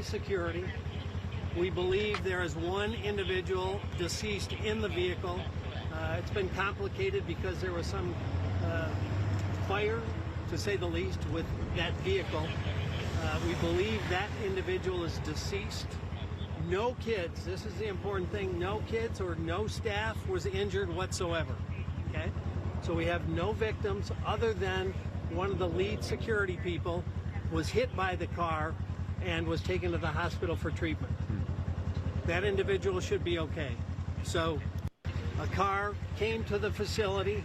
Security. We believe there is one individual deceased in the vehicle. It's been complicated because there was some fire, to say the least, with that vehicle. We believe that individual is deceased. No kids, this is the important thing, no kids or no staff was injured whatsoever. Okay? So we have no victims other than one of the lead security people was hit by the car and was taken to the hospital for treatment. That individual should be okay. So a car came to the facility,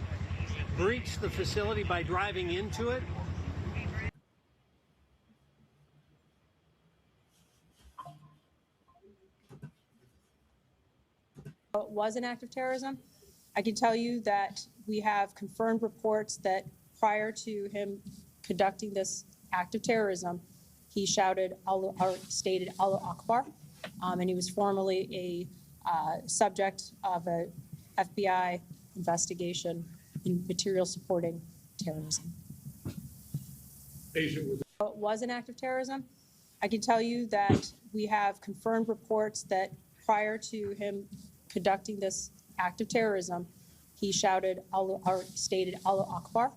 breached the facility by driving into it. It was an act of terrorism. I can tell you that we have confirmed reports that prior to him conducting this act of terrorism, he shouted or stated Allah Akbar, and he was formerly a subject of a FBI investigation in material supporting terrorism. It was an act of terrorism. I can tell you that we have confirmed reports that prior to him conducting this act of terrorism, he shouted or stated Allah Akbar.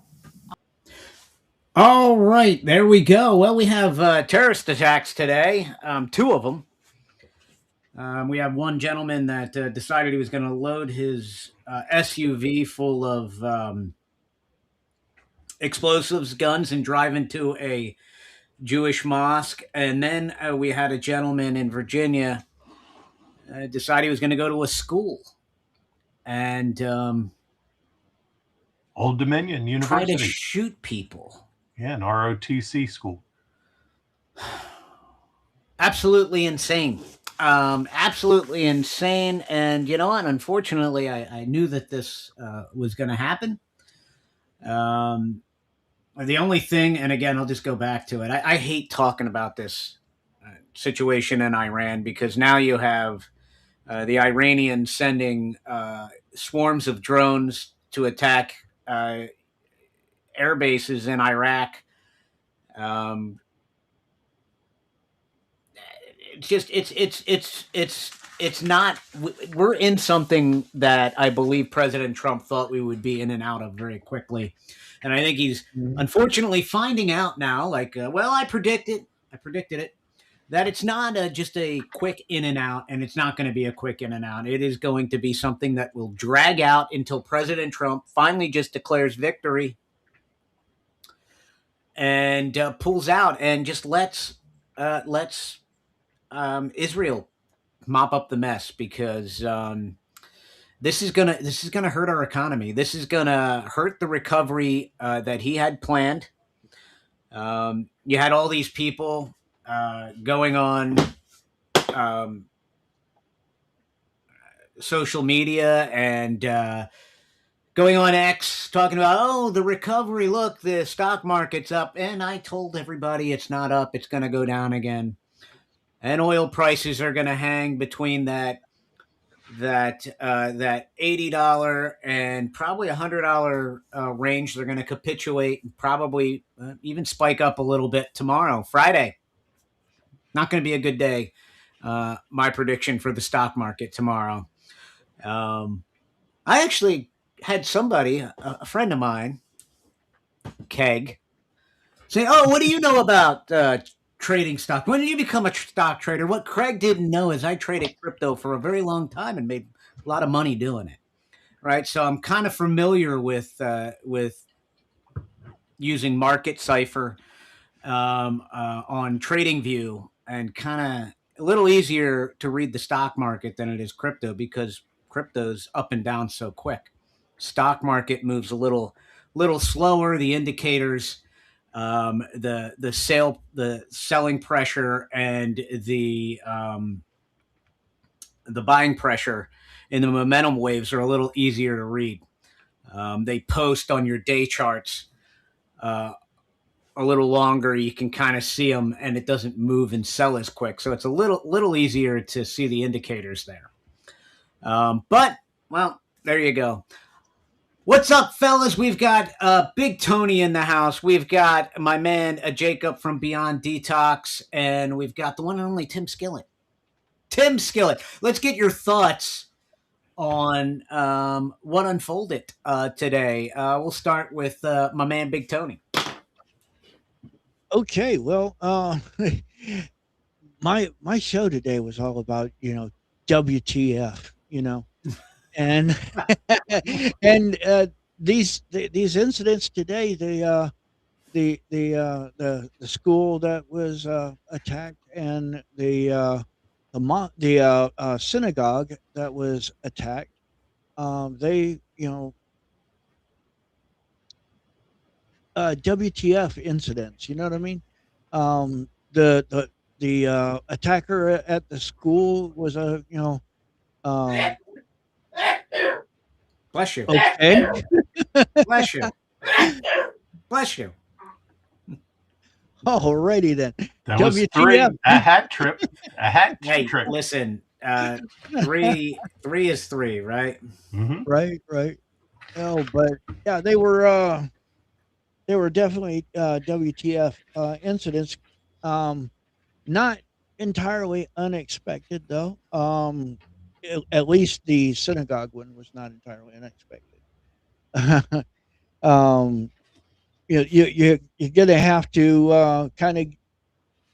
All right, there we go. Well, we have terrorist attacks today, two of them. We have one gentleman that decided he was going to load his SUV full of explosives, guns, and drive into a Jewish mosque. And then we had a gentleman in Virginia decide he was going to go to a school and Old Dominion University. Try to shoot people. Yeah, an ROTC school. Absolutely insane. Absolutely insane. And, you know, and unfortunately, I knew that this was going to happen. The only thing, and again, I'll just go back to it. I hate talking about this situation in Iran because now you have the Iranians sending swarms of drones to attack air bases in Iraq. It's not, we're in something that I believe President Trump thought we would be in and out of very quickly. And I think he's unfortunately finding out now, like, well, I predicted it, that it's not just a quick in and out, and it's not going to be a quick in and out. It is going to be something that will drag out until President Trump finally just declares victory and pulls out and just lets Israel mop up the mess, because this is gonna hurt our economy. This is gonna hurt the recovery that he had planned. You had all these people going on social media and going on X talking about, oh, the recovery, look, the stock market's up. And I told everybody it's not up, it's going to go down again. And oil prices are going to hang between that $80 and probably $100 range. They're going to capitulate and probably even spike up a little bit tomorrow, Friday. Not going to be a good day. My prediction for the stock market tomorrow. I actually had somebody, a friend of mine, Keg, say, oh, what do you know about trading stock? When did you become a stock trader? What Craig didn't know is I traded crypto for a very long time and made a lot of money doing it. Right. So I'm kind of familiar with using Market Cipher on TradingView, and kind of a little easier to read the stock market than it is crypto, because crypto's up and down so quick. Stock market moves a little slower. The indicators, the selling pressure and the buying pressure in the momentum waves are a little easier to read. They post on your day charts a little longer. You can kind of see them, and it doesn't move and sell as quick. So it's a little easier to see the indicators there. But, well, there you go. What's up, fellas? We've got Big Tony in the house. We've got my man Jacob from Beyond Detox, and we've got the one and only Tim Skillett. Tim Skillett, let's get your thoughts on what unfolded today. We'll start with my man Big Tony. Okay, well, my show today was all about WTF, and and these incidents today, the school that was attacked, and the synagogue that was attacked, they WTF incidents. You know what I mean? The attacker at the school was um, Bless you. okay. Bless you. Bless you. Alrighty then. That was WTF. three. A hat trip. A hat Hey, trick. listen. Three is three, right? Mhm. Right. Oh, but yeah, they were definitely WTF incidents. Not entirely unexpected though. At least the synagogue one was not entirely unexpected. um, you're gonna have to kind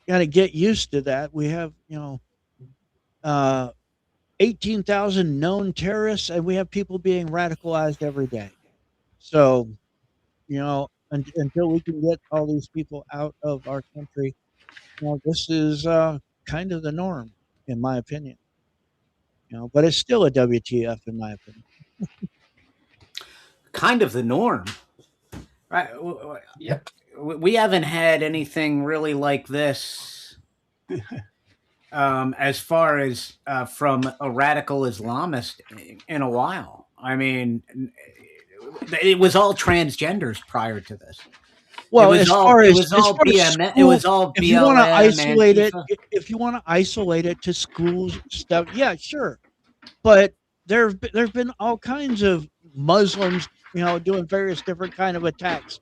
of get used to that. We have 18,000 known terrorists, and we have people being radicalized every day. So until we can get all these people out of our country, this is kind of the norm, in my opinion. But it's still a WTF, in my opinion. Kind of the norm, right? Yep. We haven't had anything really like this as far as from a radical Islamist in a while. I mean, it was all transgenders prior to this. Well, it was as all, far it as was all as far as BM, it school, was all if you want to BLM, isolate it, Antifa. if you want to isolate it to schools stuff, yeah, sure. But there've been all kinds of Muslims, doing various different kind of attacks.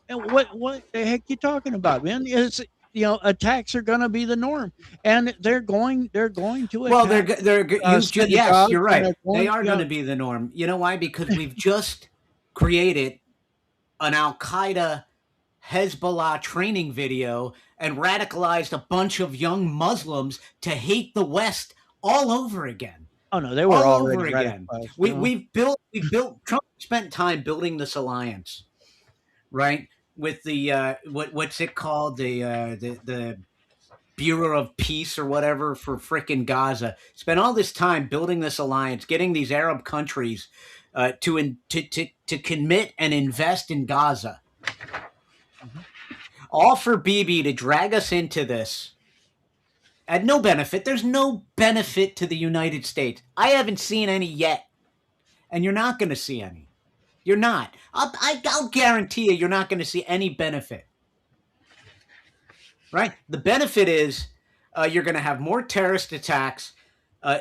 And what the heck you talking about, man? It's attacks are going to be the norm, and they're going to Well, attack yes, synagogues, you're and right. they're They going, are going to be the norm. You know why? Because we've just created an Al Qaeda Hezbollah training video and radicalized a bunch of young Muslims to hate the West all over again. oh no, they were All already over again. radicalized. We've built Trump spent time building this alliance, right? With the what's it called, the Bureau of Peace or whatever for frickin' Gaza. Spent all this time building this alliance, getting these Arab countries to commit and invest in Gaza. All for Bibi to drag us into this at no benefit. There's no benefit to the United States. I haven't seen any yet, and you're not going to see any. You're not. I'll guarantee you're not going to see any benefit. Right? The benefit is you're going to have more terrorist attacks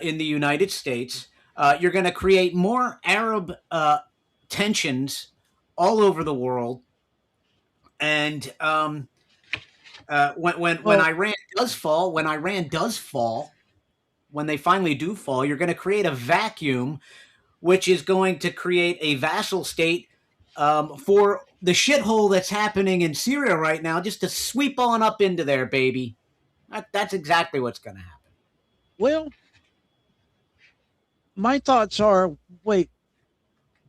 in the United States. You're going to create more Arab tensions all over the world. And when Iran does fall, when they finally do fall, you're going to create a vacuum, which is going to create a vassal state for the shithole that's happening in Syria right now, just to sweep on up into there, baby. That's exactly what's going to happen. Well, my thoughts are, wait,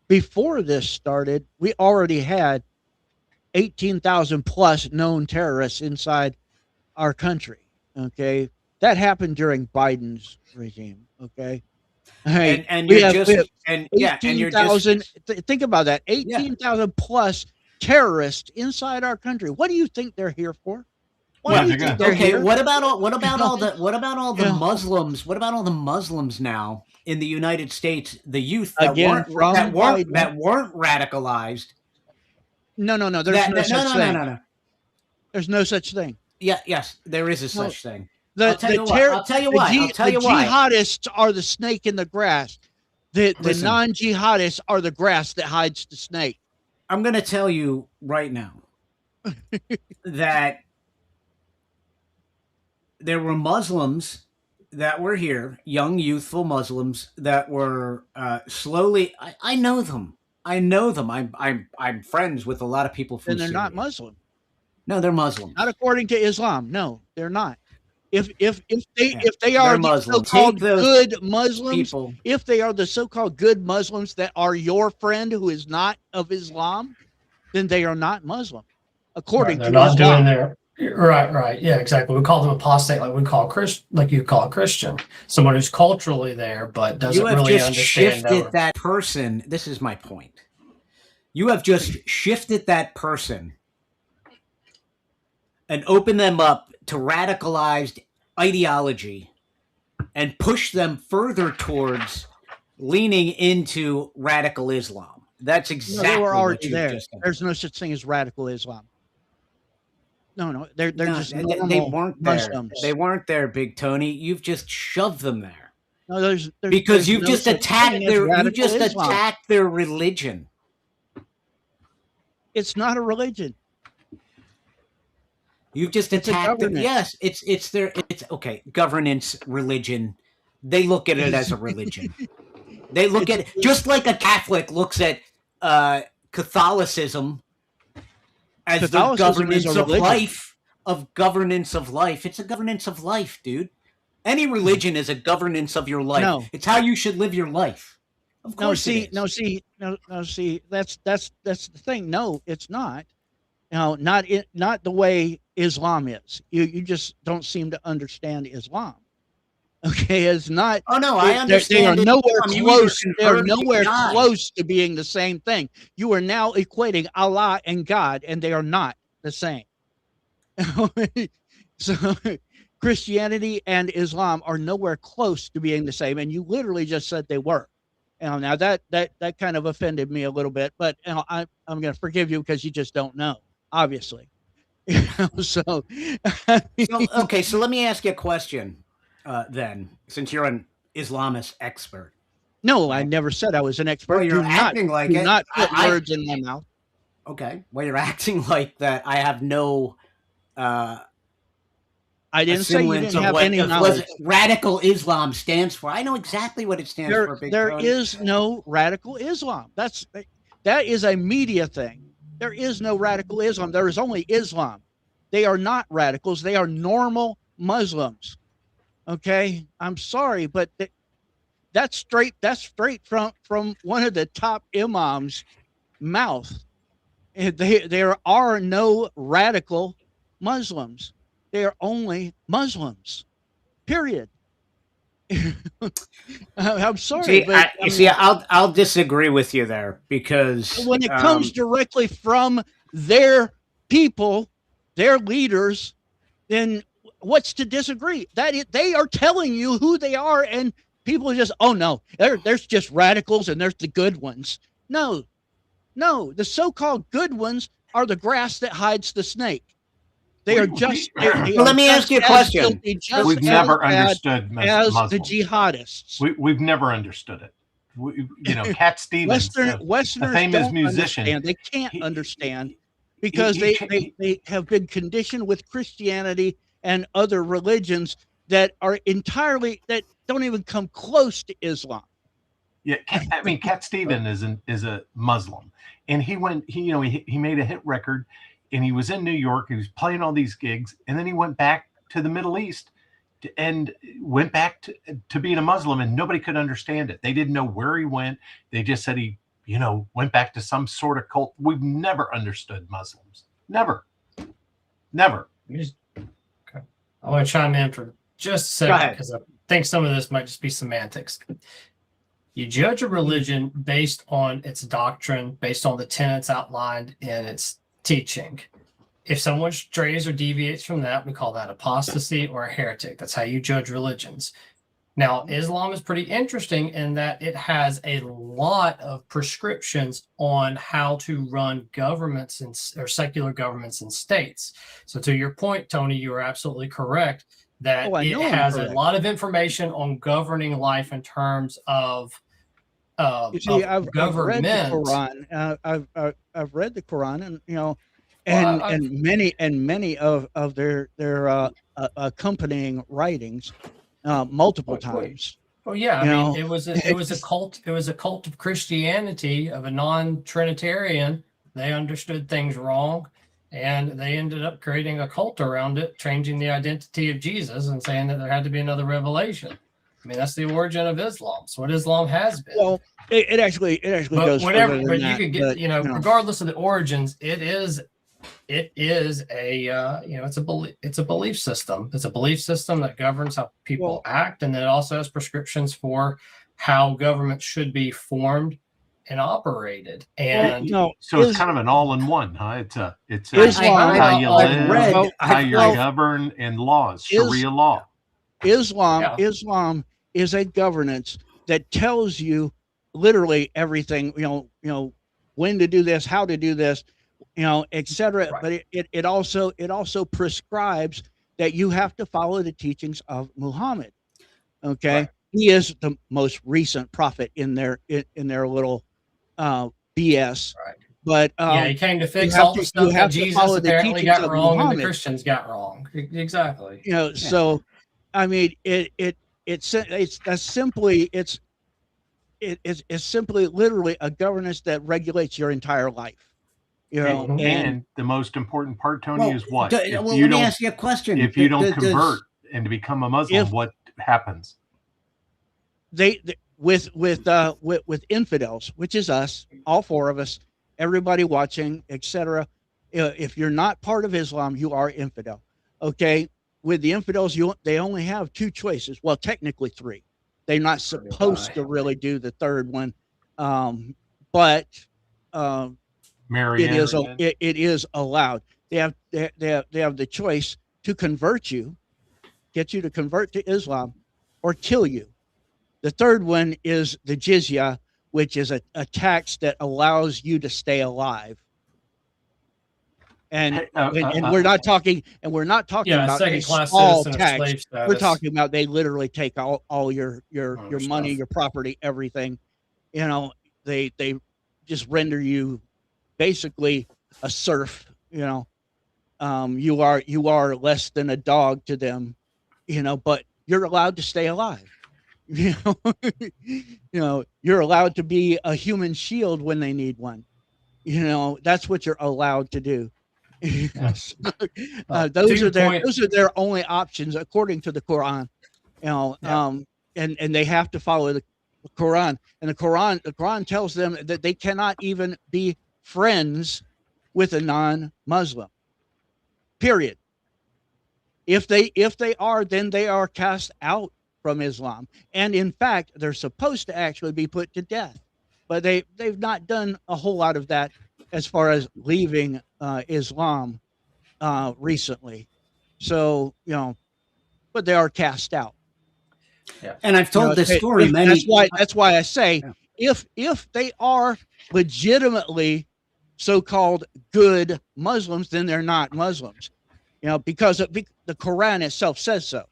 before this started, we already had 18,000 plus known terrorists inside our country. Okay. That happened during Biden's regime. Okay. Hey, And we you're have just and yeah, and you're 18,000. just Think about that. 18,000 plus terrorists inside our country. What do you think they're here for? Why do you think they're okay. here? What about all the Yeah. Muslims? What about all the Muslims now in the United States? The youth that Again, weren't radicalized. No. There's no such thing. No. There's no such thing. Yeah, yes, there is a such thing. The I'll tell you why. jihadists are the snake in the grass. The Listen. non-jihadists are the grass that hides the snake. I'm going to tell you right now that there were Muslims that were here, young, youthful Muslims that were slowly. I know them. I know them. I'm friends with a lot of people from And they're Syria. not Muslim. No, they're Muslims. Not according to Islam. No, they're not. If Yeah, they are they're the Muslims. so-called Take those good Muslims, people. if they are the so-called good Muslims that are your friend who is not of Islam, then they are not Muslim, according They're to not Islam. doing their right. Yeah, exactly. We call them apostate, like we call like you call a Christian, someone who's culturally there but doesn't You have really just understand. shifted that person. This is my point. You have just shifted that person and opened them up to radicalized ideology and push them further towards leaning into radical Islam. That's No, exactly they were what already you've there. just done. There's no such thing as radical Islam. No, they're No, just they normal weren't there. Muslims. They weren't there, Big Tony. You've just shoved them there No, there's because you've no just such attacked thing as their. You radical just Islam. attacked their religion. It's not a religion. You've just It's a attacked it. governance. Yes, it's okay. Governance, religion. They look at it as a religion. They look at it just like a Catholic looks at Catholicism as the Catholicism is governance a of religion. life. Of governance of life. It's a governance of life, dude. Any religion is a governance of your life. No. It's how you should live your life. Of No, course, see, it is. see. That's the thing. No, it's not. No, not the way Islam is. You just don't seem to understand Islam. Okay, it's not. Oh no, I They are understand. nowhere You either close. They are convert or you nowhere die. close to being the same thing. You are now equating Allah and God, and they are not the same. So Christianity and Islam are nowhere close to being the same, and you literally just said they were. Now that kind of offended me a little bit, but I'm going to forgive you because you just don't know, obviously. So Okay, so let me ask you a question then, since you're an Islamist expert. no, I never said I was an expert. Well, you're acting like do it. not put I- words in my mouth. Okay, well, you're acting like that. I have no I didn't say you semblance didn't of have what any knowledge. radical Islam stands for. I know exactly what it stands for. Big There Tony. is no radical Islam. That is a media thing. There is no radical Islam. There is only Islam. They are not radicals. They are normal Muslims. Okay, I'm sorry, but that's straight from one of the top imams' mouth. There are no radical Muslims. They are only Muslims. Period. I'm sorry, I'll disagree with you there because when it comes directly from their people, their leaders, then what's to disagree? They are telling you who they are, and people are just, oh no, there's just radicals and there's the good ones. No, the so-called good ones are the grass that hides the snake. They are just. Let me ask you a question. We've never understood as Muslims. the jihadists. We've never understood it. Cat Stevens, Westerners a famous don't musician, understand. They can't understand because they have been conditioned with Christianity and other religions that are that don't even come close to Islam. Yeah, Cat Stevens is a Muslim, and he made a hit record, and he was in New York. He was playing all these gigs, and then he went back to the Middle East, and went back to being a Muslim, and nobody could understand it. They didn't know where he went. They just said he went back to some sort of cult. We've never understood Muslims. Never. Okay. I want to chime in for just a second because I think some of this might just be semantics. You judge a religion based on its doctrine, based on the tenets outlined in its teaching. If someone strays or deviates from that, we call that apostasy or a heretic. That's how you judge religions. Now, Islam is pretty interesting in that it has a lot of prescriptions on how to run governments or secular governments in states. So to your point, Tony, you are absolutely correct that it has a lot of information on governing life in terms of You see, I've read the government. Quran. I've read the Quran, and Well, and many of their accompanying writings multiple times. Well, yeah, I You mean, know, it was a cult. It was a cult of Christianity, of a non-Trinitarian. They understood things wrong, and they ended up creating a cult around it, changing the identity of Jesus and saying that there had to be another revelation. I mean, that's the origin of Islam. So what Islam has been. Well, it actually But goes whatever. further than But that. you could get, regardless of the origins, it is a it's a belief system. It's a belief system that governs how people act, and it also has prescriptions for how government should be formed and operated. And so it's kind of an all-in-one, huh? It's Islam, how you live, how you're governed, and laws, Sharia law. Islam is a governance that tells you literally everything. When to do this, how to do this, etc. Right. But it also prescribes that you have to follow the teachings of Muhammad. Okay, right. He is the most recent prophet in their little BS. Right. But he came to fix all the stuff that Jesus apparently got wrong and the Christians got wrong. Exactly. So I mean, it's simply literally a governance that regulates your entire life. And the most important part, Tony, is what? Let me ask you a question. If you don't convert and to become a Muslim, what happens? With infidels, which is us, all four of us, everybody watching, etc. If you're not part of Islam, you are infidel. Okay, with the infidels, they only have two choices. Well, technically three. They're not supposed to really do the third one, but it is allowed. They have the choice to convert you, get you to convert to Islam, or kill you. The third one is the jizya, which is a tax that allows you to stay alive. And we're not talking about a small tax. We're talking about they literally take all your money, your property, everything. They just render you basically a serf. You are less than a dog to them. But you're allowed to stay alive. You're allowed to be a human shield when they need one. That's what you're allowed to do. Those are their only options according to the Quran. And they have to follow the Quran. And the Quran tells them that they cannot even be friends with a non-Muslim. Period. If they are, then they are cast out from Islam. And in fact, they're supposed to actually be put to death. But they've not done a whole lot of that as far as leaving Islam recently. So, but they are cast out. Yeah. And I've told this story many. That's why I say if they are legitimately so-called good Muslims, then they're not Muslims. Because the Quran itself says so.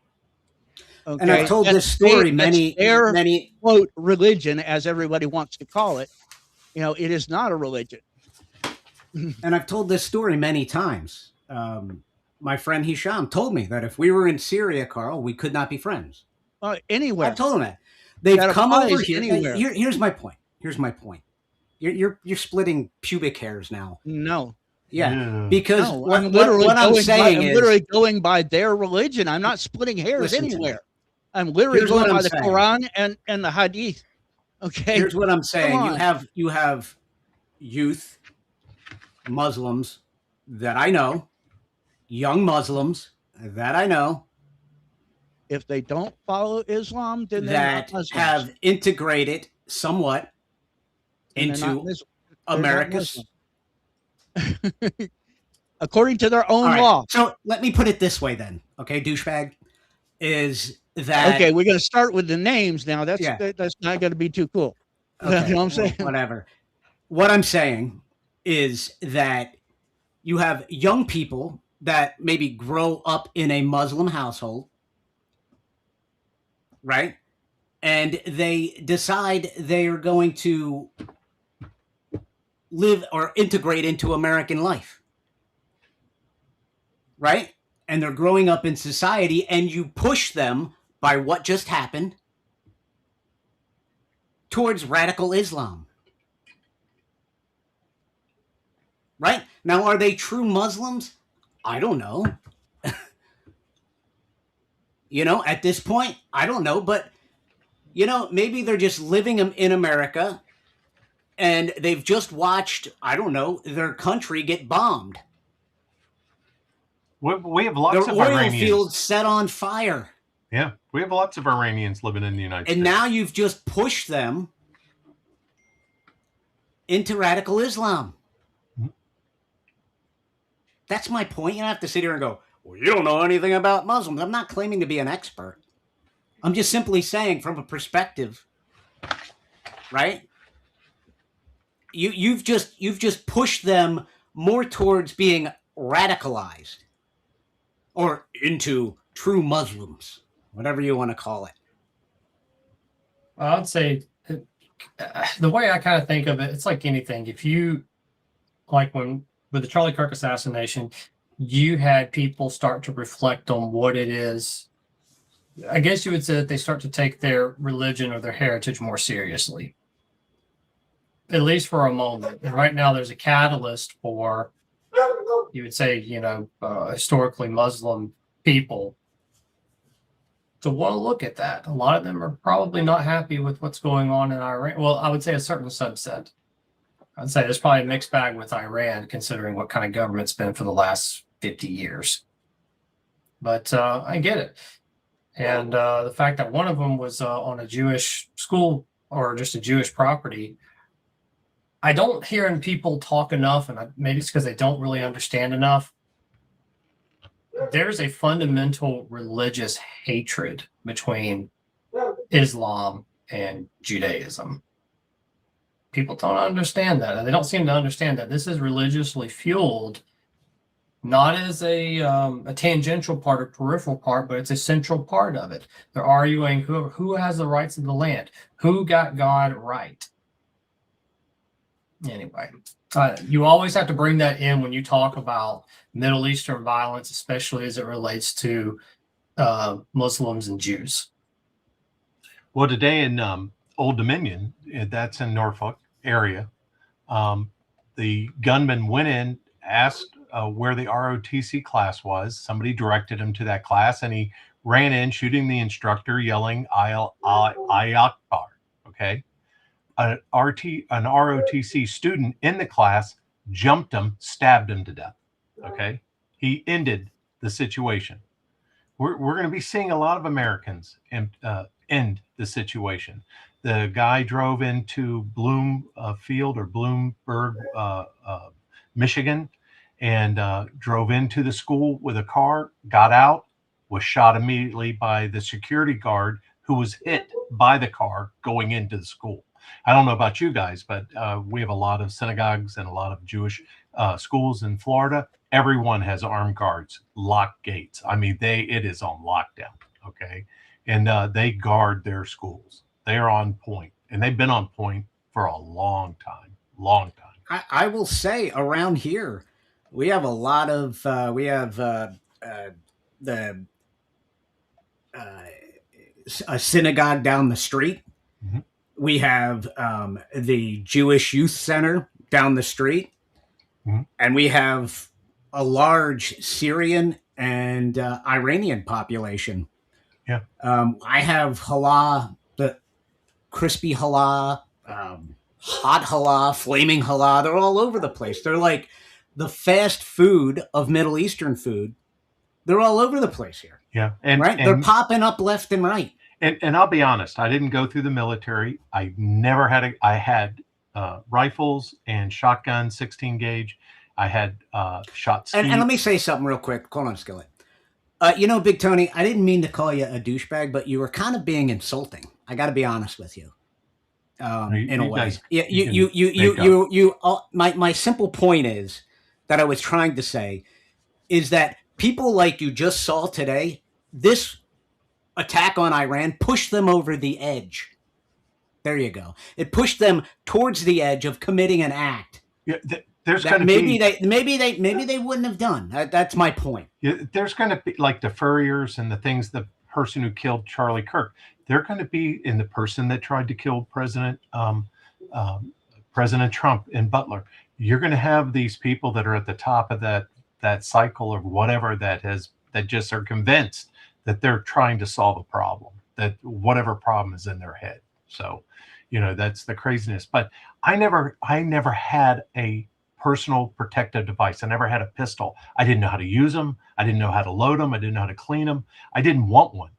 Okay? And I've told this story many quote religion, as everybody wants to call it. It is not a religion. And I've told this story many times. My friend Hisham told me that if we were in Syria, Carl, we could not be friends. Anywhere. I told him that. They've come over here. Anywhere. Here's my point. You're splitting pubic hairs now. No. Yeah. Because I'm literally going by their religion. I'm not splitting hairs anywhere. I'm literally going by the Quran and the Hadith. Okay. Here's what I'm saying. You have youth Muslims that I know, young Muslims that I know. If they don't follow Islam, then they're that not Muslims. Have integrated somewhat into America's. According to their own law. So let me put it this way then. Okay, douchebag. Is that okay? We're going to start with the names now. That's not going to be too cool. Okay, you know what I'm saying? Whatever. What I'm saying is that you have young people that maybe grow up in a Muslim household, right? and they decide they are going to live or integrate into American life. Right? And they're growing up in society, and you push them by what just happened towards radical Islam. Right? Now, are they true Muslims? I don't know. At this point, I don't know. But, maybe they're just living in America, and they've just watched, I don't know, their country get bombed. We have lots their of oil Iranians. fields set on fire. Yeah, we have lots of Iranians living in the United States. And now you've just pushed them into radical Islam. Mm-hmm. That's my point. You don't have to sit here and go, well, you don't know anything about Muslims. I'm not claiming to be an expert. I'm just simply saying from a perspective, right? You've just pushed them more towards being radicalized or into true Muslims, whatever you want to call it. I would say the way I kind of think of it, it's like anything. If you, like with the Charlie Kirk assassination, you had people start to reflect on what it is. I guess you would say that they start to take their religion or their heritage more seriously, at least for a moment. And right now there's a catalyst for, you would say, historically Muslim people to want to look at that. A lot of them are probably not happy with what's going on in Iran. Well, I would say a certain subset. I'd say there's probably a mixed bag with Iran, considering what kind of government it's been for the last 50 years. But I get it. And the fact that one of them was on a Jewish school or just a Jewish property, I don't hear people talk enough, and maybe it's because they don't really understand enough. There's a fundamental religious hatred between Islam and Judaism. People don't understand that, and they don't seem to understand that this is religiously fueled, not as a tangential part or peripheral part, but it's a central part of it. They're arguing who has the rights of the land, who got God right. Anyway, you always have to bring that in when you talk about Middle Eastern violence, especially as it relates to Muslims and Jews. Well, today in Old Dominion, that's in Norfolk area, the gunman went in, asked where the ROTC class was. Somebody directed him to that class, and he ran in, shooting the instructor, yelling, "Ay Akbar." Okay. An ROTC student in the class jumped him, stabbed him to death. Okay. He ended the situation. We're going to be seeing a lot of Americans end the situation. The guy drove into Bloomfield or Bloomberg, Michigan, and drove into the school with a car, got out, was shot immediately by the security guard who was hit by the car going into the school. I don't know about you guys, but we have a lot of synagogues and a lot of Jewish schools in Florida. Everyone has armed guards, locked gates. I mean, it is on lockdown, okay? And they guard their schools. They are on point, and they've been on point for a long time. I will say around here, we have a lot of, a synagogue down the street. Mm-hmm. We have the Jewish Youth Center down the street. Mm-hmm. And we have a large Syrian and Iranian population. Yeah. I have halal, the crispy halal, hot halal, flaming halal. They're all over the place. They're like the fast food of Middle Eastern food. They're all over the place here. Yeah. They're popping up left and right. And I'll be honest, I didn't go through the military. I never had I had rifles and shotgun 16 gauge. I had shot speed. And let me say something real quick. Hold on, Skillet. Big Tony, I didn't mean to call you a douchebag, but you were kind of being insulting. I got to be honest with you. In a way. My simple point is that I was trying to say is that people like you just saw today, this attack on Iran pushed them over the edge. There you go. It pushed them towards the edge of committing an act. Yeah, there's going to maybe they wouldn't have done. That's my point. Yeah, there's going to be like the furriers and the things. The person who killed Charlie Kirk, they're going to be in the person that tried to kill President Trump in Butler. You're going to have these people that are at the top of that cycle or whatever that just are convinced that they're trying to solve a problem, that whatever problem is in their head. So, that's the craziness. But I never had a personal protective device. I never had a pistol. I didn't know how to use them. I didn't know how to load them. I didn't know how to clean them. I didn't want one.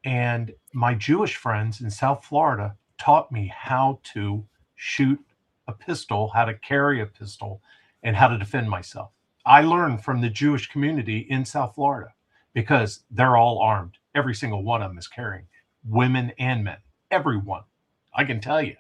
And my Jewish friends in South Florida taught me how to shoot a pistol, how to carry a pistol, and how to defend myself. I learned from the Jewish community in South Florida because they're all armed. Every single one of them is carrying, women and men, everyone. I can tell you.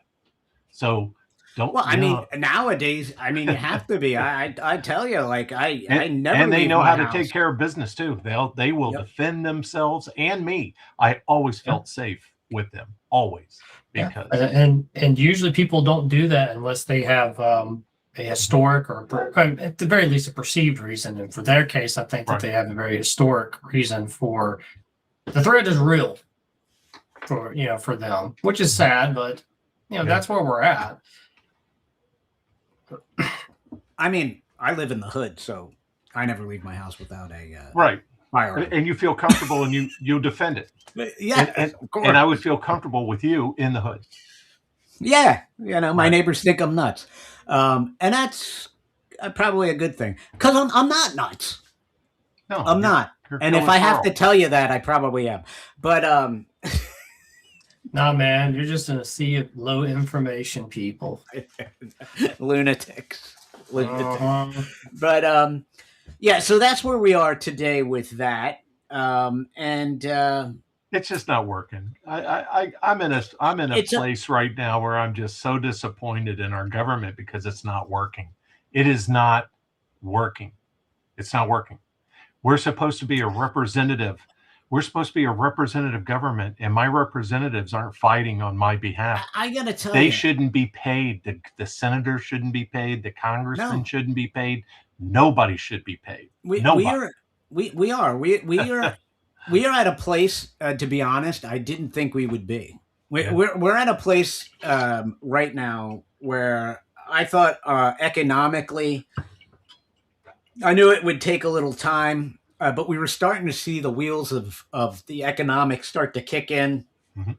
So don't. Well, nowadays, you have to be. I tell you, like I never. And they know how to take care of business too. They will defend themselves and me. I always felt safe with them, always, because and usually people don't do that unless they have a historic or at the very least a perceived reason. And for their case, I think that they have a very historic reason for the threat is real for them, which is sad, but that's where we're at. I live in the hood, so I never leave my house without a firearm. And you feel comfortable and you defend it. Yeah, of course. And I would feel comfortable with you in the hood. Yeah, my neighbors think I'm nuts, and that's probably a good thing because I'm not nuts. No, I'm not. And if I have to tell you that, I probably am. But nah, man, you're just in a sea of low information people. Lunatics. But yeah, so that's where we are today with that. And it's just not working. I'm in a place right now where I'm just so disappointed in our government because it's not working. It is not working. It's not working. We're supposed to be a representative. We're supposed to be a representative government, and my representatives aren't fighting on my behalf. I gotta tell you, they shouldn't be paid. The senators shouldn't be paid. The congressmen shouldn't be paid. Nobody should be paid. We are at a place. To be honest, I didn't think we would be. We're at a place right now where I thought economically, I knew it would take a little time. But we were starting to see the wheels of the economics start to kick in. Mm-hmm.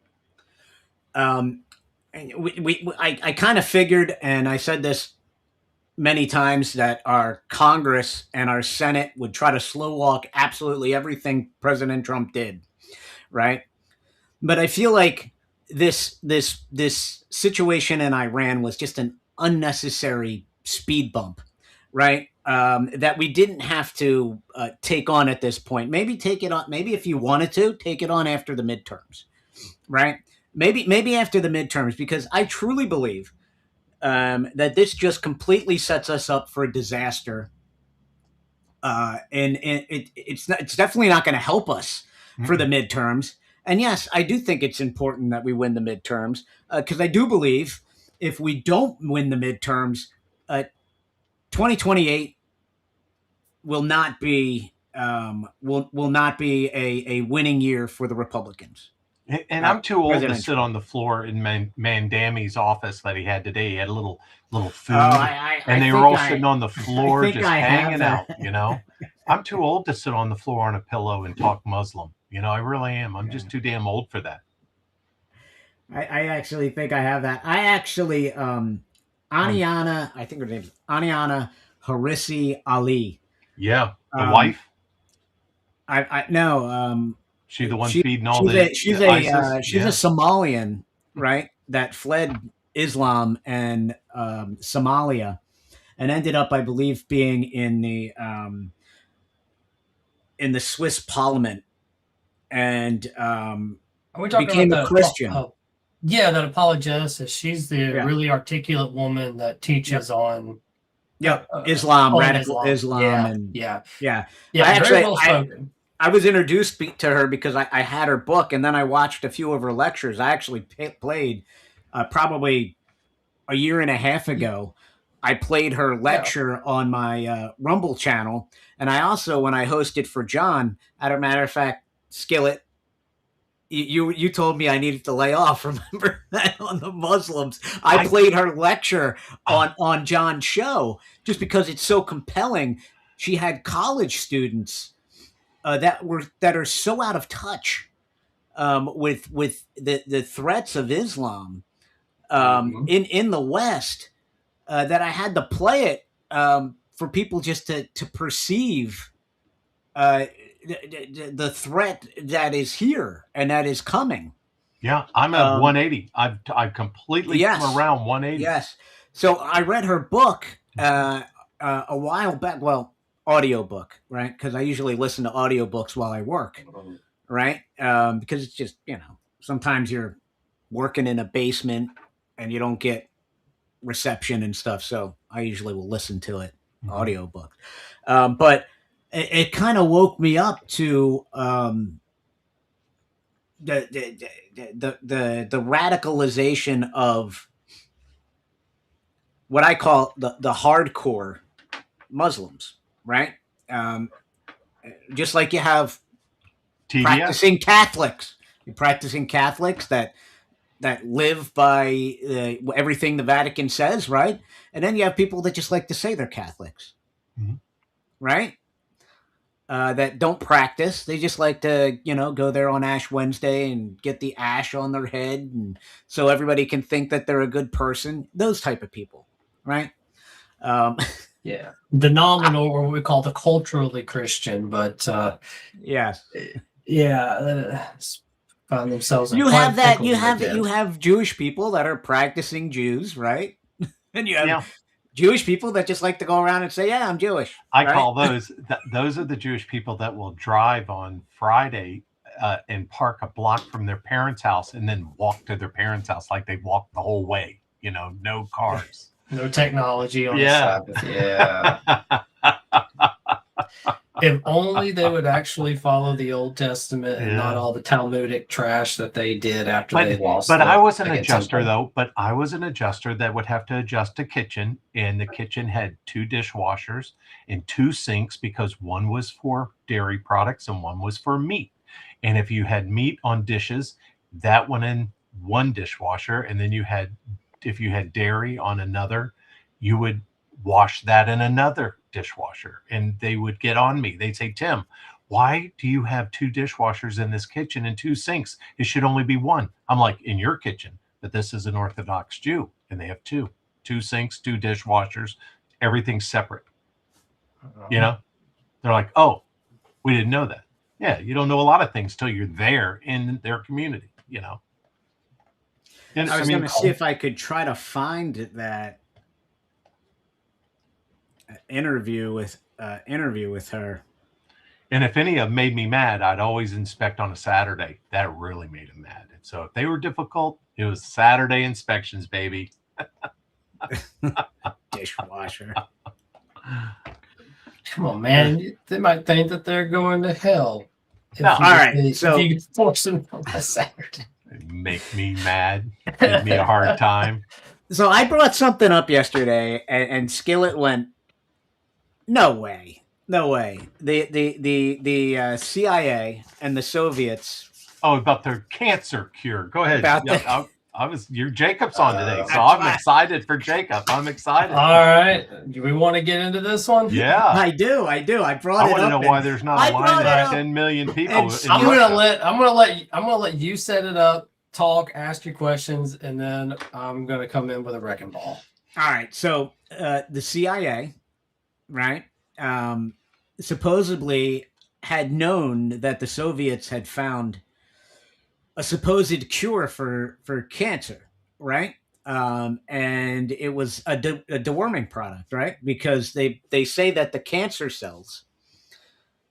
I kind of figured, and I said this many times, that our Congress and our Senate would try to slow walk absolutely everything President Trump did, right? But I feel like this situation in Iran was just an unnecessary speed bump, right? That we didn't have to take on at this point. Maybe take it on. Maybe if you wanted to, take it on after the midterms, right? Maybe after the midterms, because I truly believe that this just completely sets us up for a disaster, and it's definitely not going to help us for the midterms. And yes, I do think it's important that we win the midterms because I do believe if we don't win the midterms, 2028. Will not be a winning year for the Republicans. And I'm too old to sit on the floor in Mandami's office that he had today. He had a little food, and they were all sitting on the floor just hanging out. I'm too old to sit on the floor on a pillow and talk Muslim. I really am. I'm just too damn old for that. I actually think I have that. I actually Aniana, I think her name's Aniana Harisi Ali. Yeah, the wife. I no. She the one feeding all the. She's a Somalian, right? That fled Islam and Somalia, and ended up, I believe, being in the Swiss Parliament, and became a Christian. That apologeticist. She's the really articulate woman that teaches on. Islam, radical Islam, and yeah. Very well spoken. I was introduced to her because I had her book, and then I watched a few of her lectures. I actually played probably a year and a half ago. I played her lecture on my Rumble channel, and I also, when I hosted for John, as a matter of fact, Skillet, you told me I needed to lay off. Remember that on the Muslims? I played her lecture on John's show just because it's so compelling. She had college students that are so out of touch with the threats of Islam in the West that I had to play it for people just to perceive the threat that is here and that is coming. Yeah, I'm at 180. I've completely come around 180. Yes. So I read her book a while back. Well, audiobook, right? Because I usually listen to audiobooks while I work, right? Because it's just, sometimes you're working in a basement and you don't get reception and stuff. So I usually will listen to it, audiobook. But it kind of woke me up to the radicalization of what I call the hardcore Muslims, right? Just like you have practicing Catholics, that live by everything the Vatican says, right? And then you have people that just like to say they're Catholics, right? That don't practice. They just like to, go there on Ash Wednesday and get the ash on their head, and so everybody can think that they're a good person. Those type of people, right? Yeah, the nominal, or what we call the culturally Christian, but yes, find themselves. You have that. You have Jewish people that are practicing Jews, right? And you have Jewish people that just like to go around and say, "Yeah, I'm Jewish." I call those are the Jewish people that will drive on Friday and park a block from their parents' house and then walk to their parents' house like they walked the whole way. No cars, no technology on the Sabbath. Yeah. If only they would actually follow the Old Testament and not all the Talmudic trash that they did after they lost. But I was an adjuster, though. But I was an adjuster that would have to adjust a kitchen, and the kitchen had 2 dishwashers and 2 sinks because one was for dairy products and one was for meat. And if you had meat on dishes, that went in one dishwasher, and then if you had dairy on another, you would wash that in another dishwasher. And they would get on me. They'd say, "Tim, why do you have 2 dishwashers in this kitchen and 2 sinks? It should only be 1. I'm like, "In your kitchen, but this is an Orthodox Jew, and they have 2 sinks, 2 dishwashers, everything's separate." They're like, "Oh, we didn't know that." Yeah, you don't know a lot of things till you're there in their community. And I was going to see if I could try to find that interview with her. And if any of them made me mad, I'd always inspect on a Saturday. That really made them mad. And so if they were difficult, it was Saturday inspections, baby. Dishwasher. Come on, man. They might think that they're going to hell. All right. If you force them on a Saturday. Make me mad. Give me a hard time. So I brought something up yesterday, and Skillet went, "No way. The CIA and the Soviets." Oh, about their cancer cure. Go ahead. You're Jacob's on today, so I'm excited for Jacob. I'm excited. All right. Do we want to get into this one? Yeah, I do. I brought it up. I want to know why there's not a line of 10 million people. I'm gonna let you set it up, talk, ask your questions, and then I'm gonna come in with a wrecking ball. All right. So the CIA, right, supposedly had known that the Soviets had found a supposed cure for cancer, right? And it was a deworming product, right? Because they say that the cancer cells,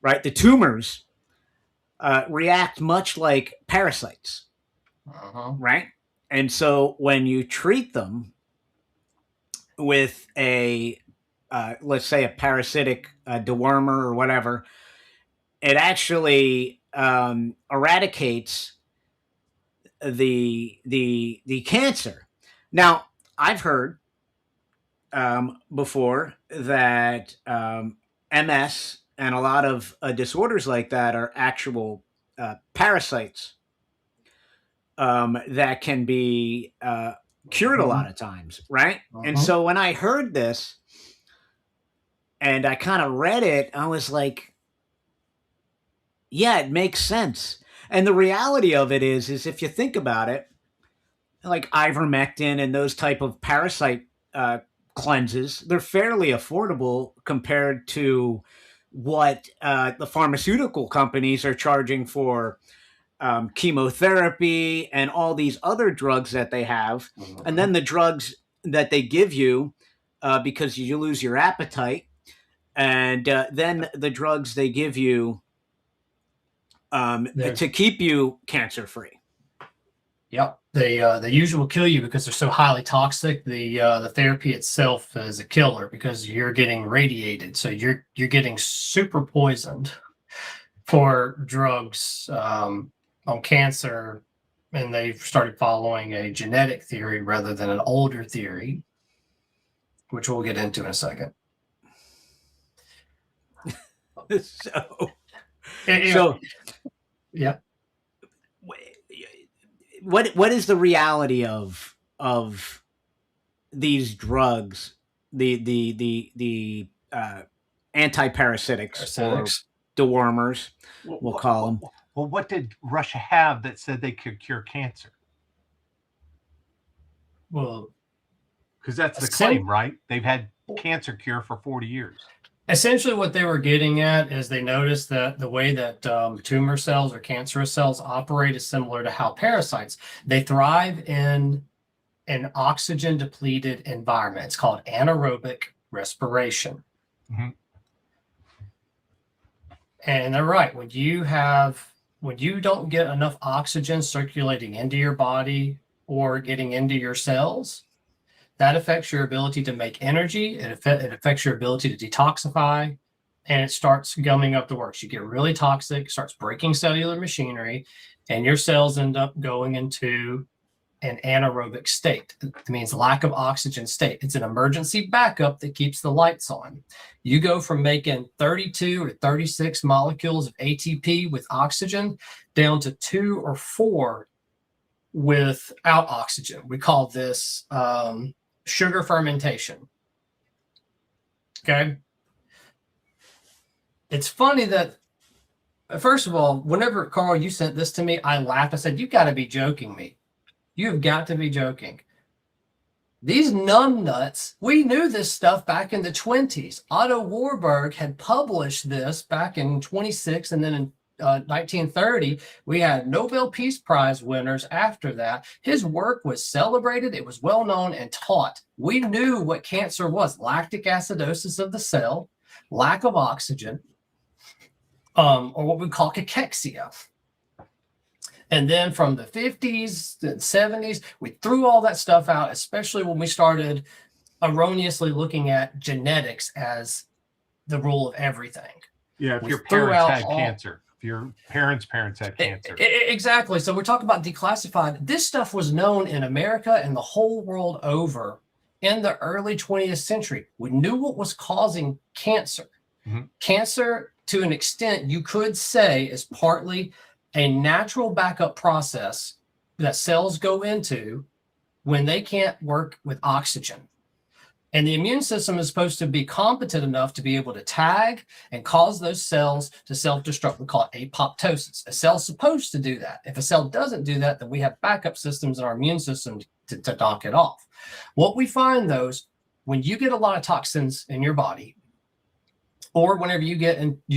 right, the tumors, react much like parasites, right? And so when you treat them with a let's say a parasitic dewormer or whatever, it actually eradicates the cancer. Now, I've heard before that MS and a lot of disorders like that are actual parasites that can be cured a lot of times, right? And so when I heard this and I kind of read it, I was like, yeah, it makes sense. And the reality of it is if you think about it, like ivermectin and those type of parasite cleanses, they're fairly affordable compared to what the pharmaceutical companies are charging for chemotherapy and all these other drugs that they have. And then the drugs that they give you because you lose your appetite. And then the drugs they give you to keep you cancer free. Yep. They usually will kill you because they're so highly toxic. The therapy itself is a killer because you're getting radiated. So you're getting super poisoned for drugs on cancer. And they've started following a genetic theory rather than an older theory, which we'll get into in a second. So yeah. What is the reality of these drugs, the antiparasitics or dewormers, we'll call them? Well, what did Russia have that said they could cure cancer? Well, because that's the claim, right? They've had cancer cure for 40 years. Essentially, what they were getting at is they noticed that the way that tumor cells or cancerous cells operate is similar to how parasites. They thrive in an oxygen-depleted environment. It's called anaerobic respiration. Mm-hmm. And they're right. When you don't get enough oxygen circulating into your body or getting into your cells, that affects your ability to make energy. It affects your ability to detoxify, and it starts gumming up the works. You get really toxic, starts breaking cellular machinery, and your cells end up going into an anaerobic state. It means lack of oxygen state. It's an emergency backup that keeps the lights on. You go from making 32 or 36 molecules of ATP with oxygen down to 2 or 4 without oxygen. We call this sugar fermentation. Okay. It's funny that, first of all, whenever, Carl, you sent this to me, I laughed. I said, "You got to be joking me. You've got to be joking." These numbnuts, we knew this stuff back in the 20s. Otto Warburg had published this back in 26, and then in 1930, we had Nobel Peace Prize winners after that. His work was celebrated. It was well known and taught. We knew what cancer was: lactic acidosis of the cell, lack of oxygen, or what we call cachexia. And then from the 50s to the 70s, we threw all that stuff out, especially when we started erroneously looking at genetics as the rule of everything. Yeah, if your parents had cancer. If your parents' had cancer. Exactly. So we're talking about declassified. This stuff was known in America and the whole world over in the early 20th century. We knew what was causing cancer. Mm-hmm. Cancer, to an extent, you could say, is partly a natural backup process that cells go into when they can't work with oxygen. And the immune system is supposed to be competent enough to be able to tag and cause those cells to self-destruct. We call it apoptosis. A cell's supposed to do that. If a cell doesn't do that, then we have backup systems in our immune system to knock it off. What we find, though, is when you get a lot of toxins in your body, or whenever you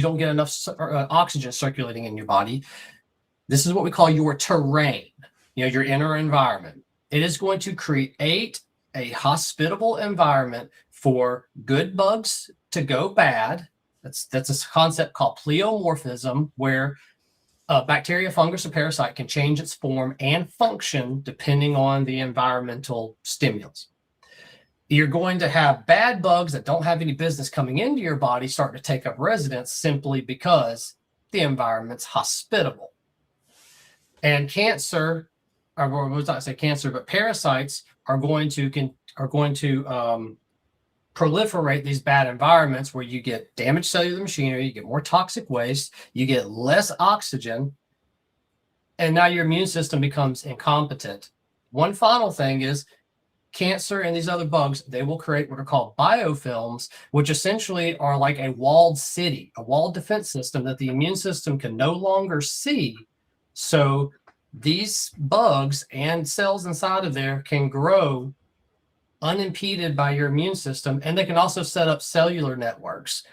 don't get enough oxygen circulating in your body, this is what we call your terrain, your inner environment. It is going to create a hospitable environment for good bugs to go bad. That's a concept called pleomorphism, where a bacteria, fungus, or parasite can change its form and function depending on the environmental stimulus. You're going to have bad bugs that don't have any business coming into your body start to take up residence simply because the environment's hospitable. And cancer, or was not say cancer, but parasites are going to proliferate these bad environments where you get damaged cellular machinery, you get more toxic waste, you get less oxygen, and now your immune system becomes incompetent. One final thing is cancer and these other bugs, they will create what are called biofilms, which essentially are like a walled city, a walled defense system that the immune system can no longer see. So these bugs and cells inside of there can grow unimpeded by your immune system, and they can also set up cellular networks.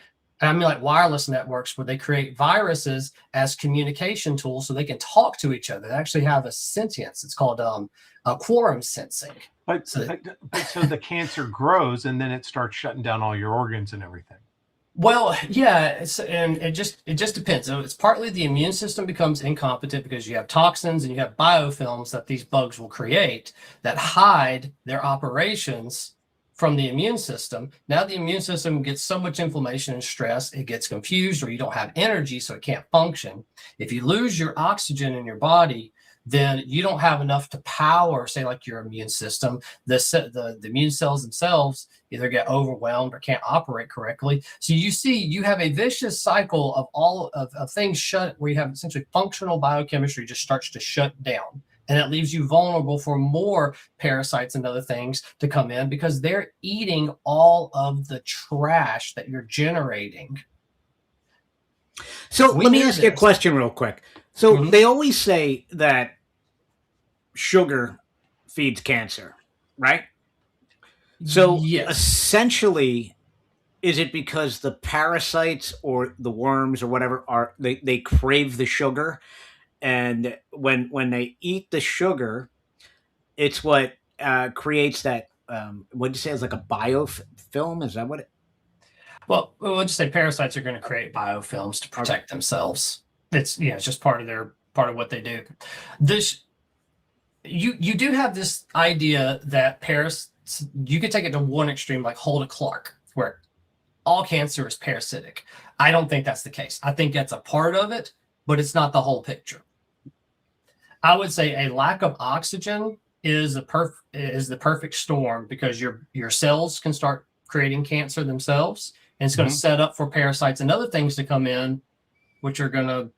And I mean like wireless networks where they create viruses as communication tools so they can talk to each other. They actually have a sentience. It's called quorum sensing. But so the cancer grows and then it starts shutting down all your organs and everything. Well, yeah, and it just depends. So it's partly the immune system becomes incompetent because you have toxins and you have biofilms that these bugs will create that hide their operations from the immune system. Now the immune system gets so much inflammation and stress, it gets confused, or you don't have energy, so it can't function. If you lose your oxygen in your body, then you don't have enough to power, say, like your immune system. The immune cells themselves either get overwhelmed or can't operate correctly. So you have a vicious cycle of all of things shut, where you have essentially functional biochemistry just starts to shut down. And it leaves you vulnerable for more parasites and other things to come in because they're eating all of the trash that you're generating. So let me ask you a question real quick. So they always say that sugar feeds cancer, right? So yes. Essentially, is it because the parasites or the worms or whatever they crave the sugar, and when they eat the sugar, it's what creates that what did you say is like a biofilm? Is that what it? Well, we'll just say parasites are going to create biofilms to protect themselves. It's it's just part of what they do. You do have this idea that you could take it to one extreme, like Hulda Clark, where all cancer is parasitic. I don't think that's the case. I think that's a part of it, but it's not the whole picture. I would say a lack of oxygen is the perfect storm, because your cells can start creating cancer themselves, and it's going to set up for parasites and other things to come in, which are going to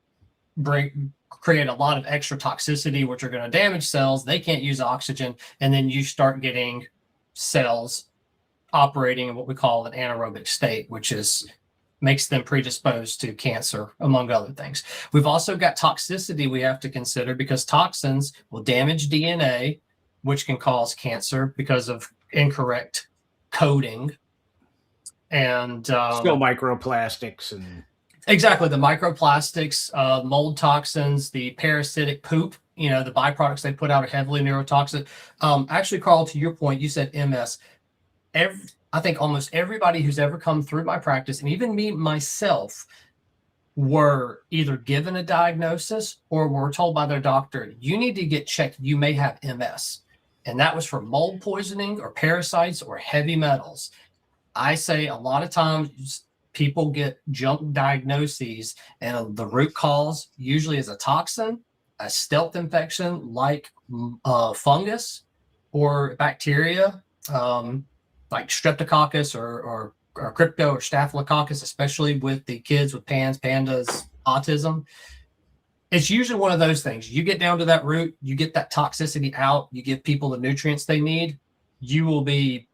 create a lot of extra toxicity, which are going to damage cells. They can't use oxygen, and then you start getting cells operating in what we call an anaerobic state, which makes them predisposed to cancer, among other things. We've also got toxicity we have to consider, because toxins will damage DNA, which can cause cancer because of incorrect coding. And still microplastics and exactly, the microplastics, mold toxins, the parasitic poop, the byproducts they put out are heavily neurotoxic. Actually, Carl, to your point, you said MS. I think almost everybody who's ever come through my practice, and even me myself, were either given a diagnosis or were told by their doctor, you need to get checked, you may have MS. And that was for mold poisoning or parasites or heavy metals. I say a lot of times people get junk diagnoses, and the root cause usually is a toxin, a stealth infection like fungus or bacteria, like streptococcus or crypto or staphylococcus, especially with the kids with pandas, autism. It's usually one of those things. You get down to that root, you get that toxicity out, you give people the nutrients they need, you will be,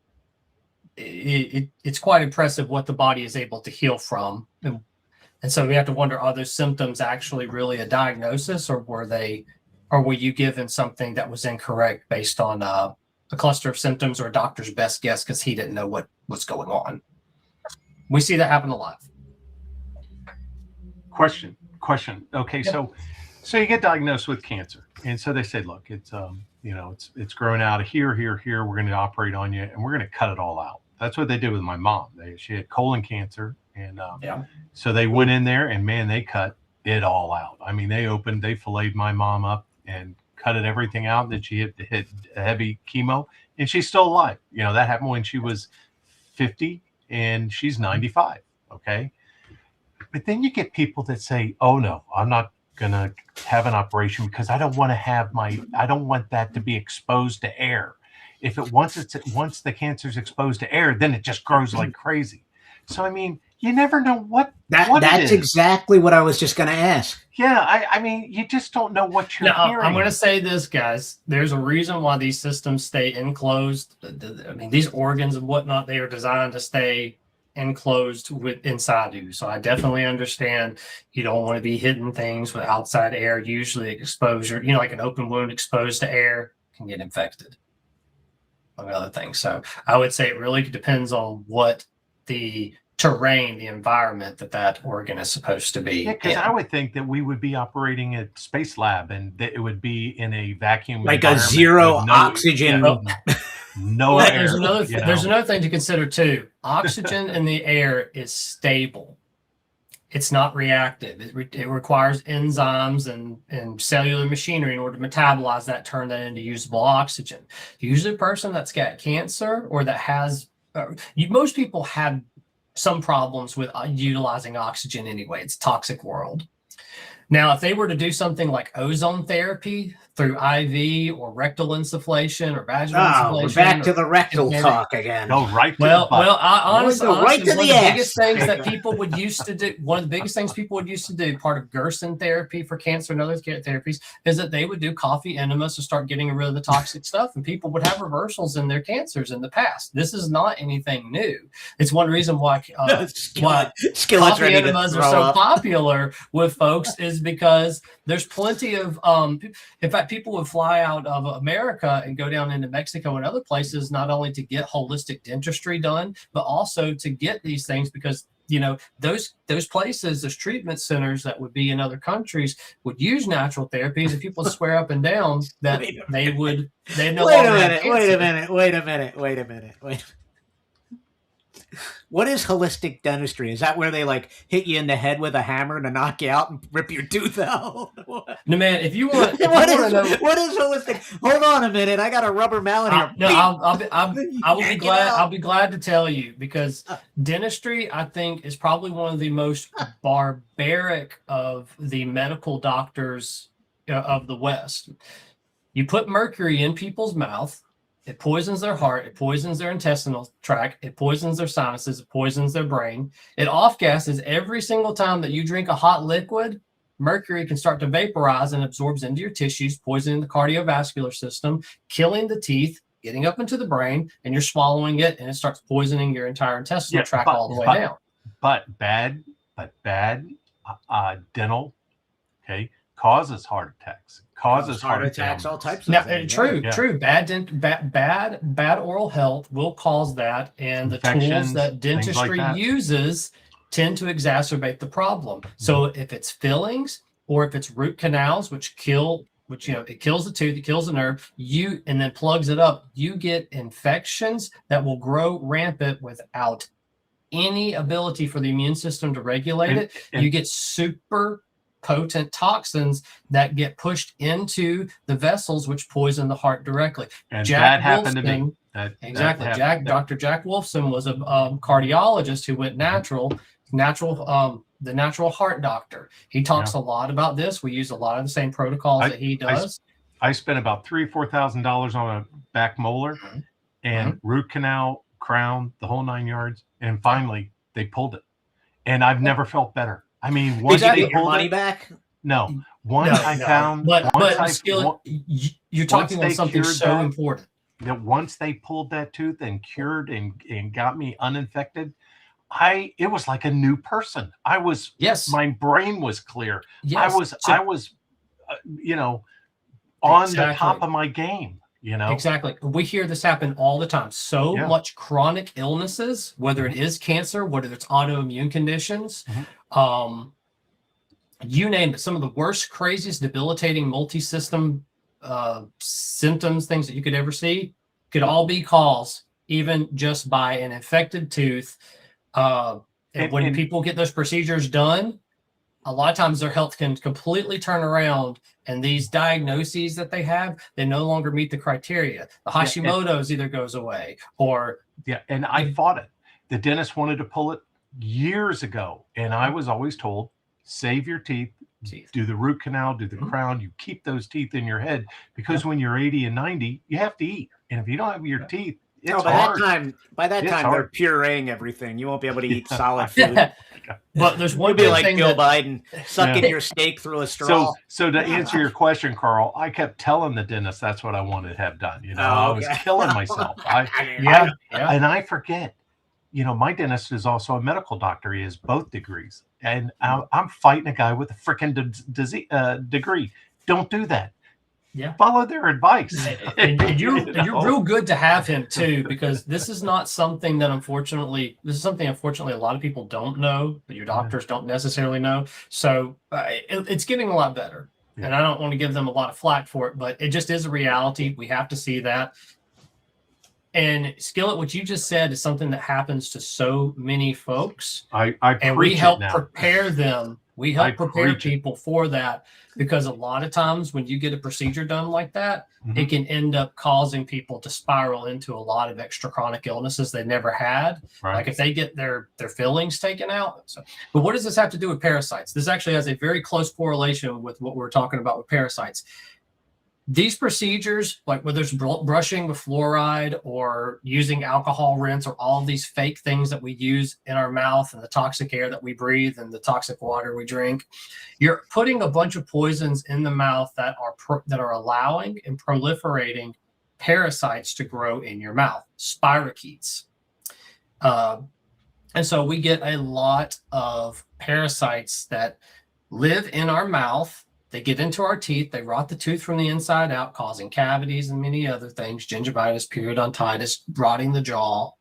it's quite impressive what the body is able to heal from. And so we have to wonder, are those symptoms actually really a diagnosis, or were you given something that was incorrect based on a cluster of symptoms or a doctor's best guess because he didn't know what was going on? We see that happen a lot. Question. Okay, yep. So you get diagnosed with cancer, and so they say, look, it's it's growing out of here. We're going to operate on you, and we're going to cut it all out. That's what they did with my mom. She had colon cancer, and so they went in there, and man, they cut it all out. I mean, they filleted my mom up and cut everything out. That she hit a heavy chemo, and she's still alive. That happened when she was 50, and she's 95. Okay. But then you get people that say, "Oh no, I'm not gonna have an operation because I don't want that to be exposed to air. If once the cancer's exposed to air, then it just grows like crazy." So I mean, you never know what That's it is. exactly what I was just going to ask. Yeah, I mean, you just don't know what you're hearing. I'm going to say this, guys. There's a reason why these systems stay enclosed. I mean, these organs and whatnot, they are designed to stay enclosed inside you. So I definitely understand you don't want to be hitting things with outside air. Usually exposure, like an open wound exposed to air can get infected, among other things. So I would say it really depends on what the terrain, the environment that organ is supposed to be. Yeah, because I would think that we would be operating at Space Lab and that it would be in a vacuum, like a zero oxygen. No air. There's another thing to consider too. Oxygen in the air is stable. It's not reactive. It requires enzymes and cellular machinery in order to metabolize that, turn that into usable oxygen. Usually a person that's got cancer or that has, most people have some problems with utilizing oxygen anyway. It's a toxic world. Now, if they were to do something like ozone therapy through IV or rectal insufflation or vaginal insufflation, we're back to the rectal talk again. Go right. Honestly, right to one of the the ass. biggest things that people would used to do, part of Gerson therapy for cancer and other therapies, is that they would do coffee enemas to start getting rid of the toxic stuff, and people would have reversals in their cancers in the past. This is not anything new. It's one reason why coffee enemas are so popular with folks is because there's plenty of in fact, people would fly out of America and go down into Mexico and other places, not only to get holistic dentistry done, but also to get these things because those places, those treatment centers that would be in other countries would use natural therapies, and people swear up and down that they no longer have cancer. Wait a minute. What is holistic dentistry? Is that where they hit you in the head with a hammer to knock you out and rip your tooth out? No, man. If you want, what is holistic? Hold on a minute. I got a rubber mallet here. I'll be glad to tell you, because dentistry, I think, is probably one of the most barbaric of the medical doctors of the West. You put mercury in people's mouth. It poisons their heart. It poisons their intestinal tract. It poisons their sinuses. It poisons their brain. It off gases every single time that you drink a hot liquid. Mercury can start to vaporize and absorbs into your tissues, poisoning the cardiovascular system, killing the teeth, getting up into the brain, and you're swallowing it, and it starts poisoning your entire intestinal tract all the way down. But bad dental, causes heart attacks. Causes heart attacks, all types of things. True. Bad oral health will cause that, and the tools that dentistry uses tend to exacerbate the problem. So if it's fillings or if it's root canals, which it kills the tooth, it kills the nerve, and then plugs it up, you get infections that will grow rampant without any ability for the immune system to regulate it. You get super potent toxins that get pushed into the vessels, which poison the heart directly. And that happened to me. Dr. Jack Wolfson was a cardiologist who went natural, the natural heart doctor. He talks a lot about this. We use a lot of the same protocols that he does. I spent about $3,000 or $4,000 on a back molar and root canal, crown, the whole 9 yards, and finally they pulled it. And I've never felt better. I mean, once did you they get your pulled money it, back? No. I found. You're talking on something so important. That once they pulled that tooth and cured and got me uninfected, it was like a new person. My brain was clear. Yes. I was on the top of my game. Exactly. We hear this happen all the time. So much chronic illnesses, whether it is cancer, whether it's autoimmune conditions, you name it. Some of the worst, craziest, debilitating multi-system symptoms, things that you could ever see, could all be caused even just by an infected tooth. And when people get those procedures done, a lot of times their health can completely turn around, and these diagnoses that they have, they no longer meet the criteria. The Hashimoto's either goes away or... Yeah, and I fought it. The dentist wanted to pull it. years ago, and I was always told, save your teeth, do the root canal, do the crown. You keep those teeth in your head because when you're 80 and 90, you have to eat. And if you don't have your teeth, it's hard. By that It's time, hard. they're pureeing everything. You won't be able to eat solid food. But there's one You'll be good like thing Joe that Biden sucking your steak through a straw. So to answer your question, Carl, I kept telling the dentist that's what I wanted to have done. You know, Oh, I was okay. killing myself. And I forget. You know, my dentist is also a medical doctor. He has both degrees, and I'm fighting a guy with a freaking degree. Don't do that. Yeah. Follow their advice. And you're real good to have him too, because this is not something that unfortunately a lot of people don't know, that your doctors don't necessarily know. So it's getting a lot better. And I don't want to give them a lot of flack for it, but it just is a reality. We have to see that. And Skillet, what you just said is something that happens to so many folks. And we help prepare them. We help prepare people for that, because a lot of times when you get a procedure done like that, it can end up causing people to spiral into a lot of extra chronic illnesses they never had. Right. Like if they get their fillings taken out. So, but what does this have to do with parasites? This actually has a very close correlation with what we're talking about with parasites. These procedures, like whether it's brushing with fluoride or using alcohol rinse or all of these fake things that we use in our mouth and the toxic air that we breathe and the toxic water we drink, you're putting a bunch of poisons in the mouth that are allowing and proliferating parasites to grow in your mouth, spirochetes. And so we get a lot of parasites that live in our mouth. They get into our teeth, they rot the tooth from the inside out, causing cavities and many other things, gingivitis, periodontitis, rotting the jaw.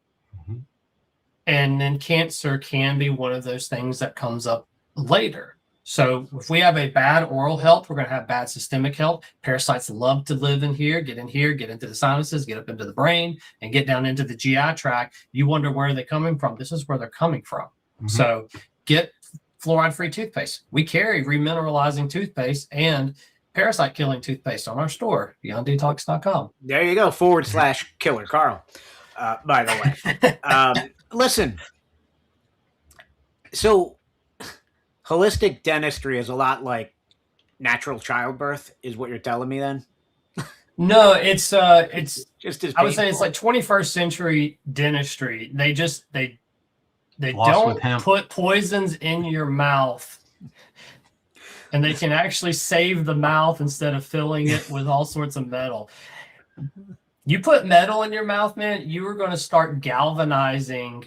And then cancer can be one of those things that comes up later. So if we have a bad oral health, we're going to have bad systemic health. Parasites love to live in here, get into the sinuses, get up into the brain, and get down into the GI tract. You wonder where they're coming from. This is where they're coming from. So get fluoride-free toothpaste. We carry remineralizing toothpaste and parasite-killing toothpaste on our store, BeyondDetox.com. There you go, /Killer Carl. By the way, listen. So, holistic dentistry is a lot like natural childbirth, is what you're telling me then? No, it's just as I would say it's like 21st century dentistry. They don't put poisons in your mouth, and they can actually save the mouth instead of filling it with all sorts of metal. You put metal in your mouth, man, you are going to start galvanizing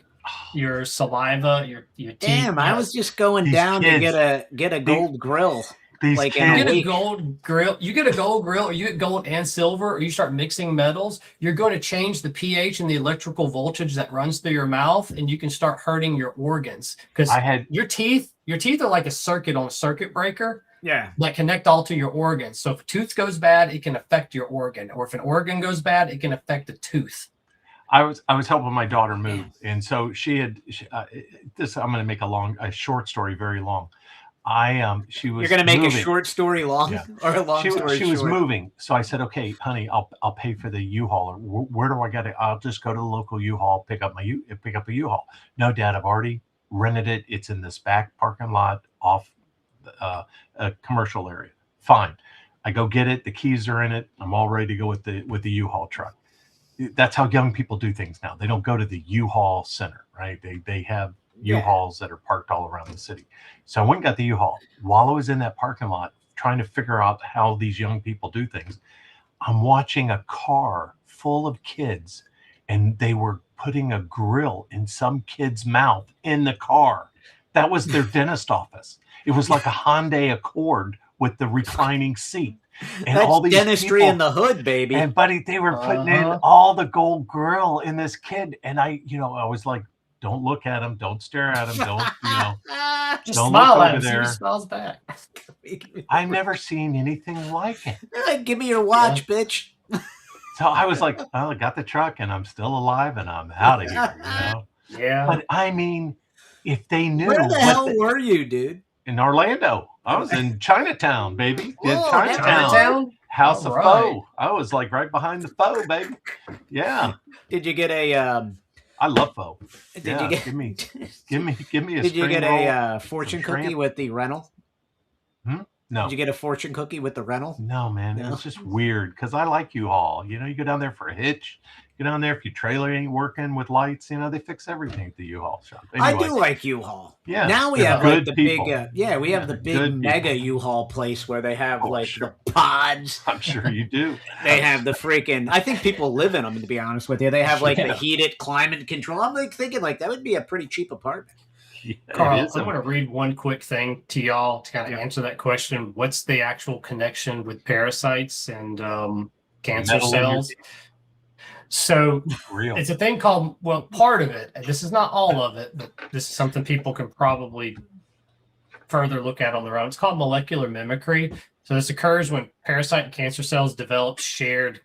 your saliva, your teeth. Damn, I was just going down to get a gold grill. You get a gold grill, or you get gold and silver, or you start mixing metals, you're going to change the pH and the electrical voltage that runs through your mouth, and you can start hurting your organs. Because your teeth are like a circuit on a circuit breaker. Yeah. That connect all to your organs. So if a tooth goes bad, it can affect your organ. Or if an organ goes bad, it can affect the tooth. I was helping my daughter move, and so I'm going to make a short story very long. She was. You're going to make moving. a short story long, or a long story short? She was moving, so I said, "Okay, honey, I'll pay for the U-Haul. Or where do I get it? I'll just go to the local U-Haul, pick up a U-Haul." No, Dad, I've already rented it. It's in this back parking lot off a commercial area. Fine, I go get it. The keys are in it. I'm all ready to go with the U-Haul truck. That's how young people do things now. They don't go to the U-Haul center, right? They have U-Hauls that are parked all around the city. So I went and got the U-Haul. While I was in that parking lot trying to figure out how these young people do things, I'm watching a car full of kids, and they were putting a grill in some kid's mouth in the car. That was their dentist office. It was like a Hyundai Accord with the reclining seat. And that's all these dentistry people, in the hood, baby. And buddy, they were putting in all the gold grill in this kid. And I was like, don't look at him. Don't stare at him. Don't, just don't smile look at over him. there. He smiles back. I've never seen anything like it. Give me your watch, bitch. So I was like, I got the truck and I'm still alive and I'm out of here, Yeah. But I mean, if they knew. Where the hell were you, dude? In Orlando. I was in Chinatown, baby. Whoa, Chinatown? House of Faux. I was like right behind the Faux, baby. Yeah. Did you get a I love pho. Did Yeah, you get? give me a Did you spring get roll, a fortune some cookie shrimp. with the rental? No, Did you get a fortune cookie with the rental? no, man, it No? was just weird because I like U-Haul. You know, you go down there for a hitch. Get down there if your trailer ain't working with lights. You know, they fix everything at the U-Haul shop. I Anyway, do like U-Haul. Yeah, Now we they're have like good the people. big, we have the they're big good mega people. U-Haul place where they have Oh, like sure. the pods. I'm sure you do. They have the freaking. I think people live in them. To be honest with you, they have like the Yeah. heated climate control. I'm like thinking like that would be a pretty cheap apartment. Yeah, it Carl, is I'm a- going to read one quick thing to y'all to kind of Yeah. answer that question. What's the actual connection with parasites and cancer Metal in your cells? So real. it's a thing called, well, part of it, and this is not all of it, but this is something people can probably further look at on their own. It's called molecular mimicry. So this occurs when parasite and cancer cells develop shared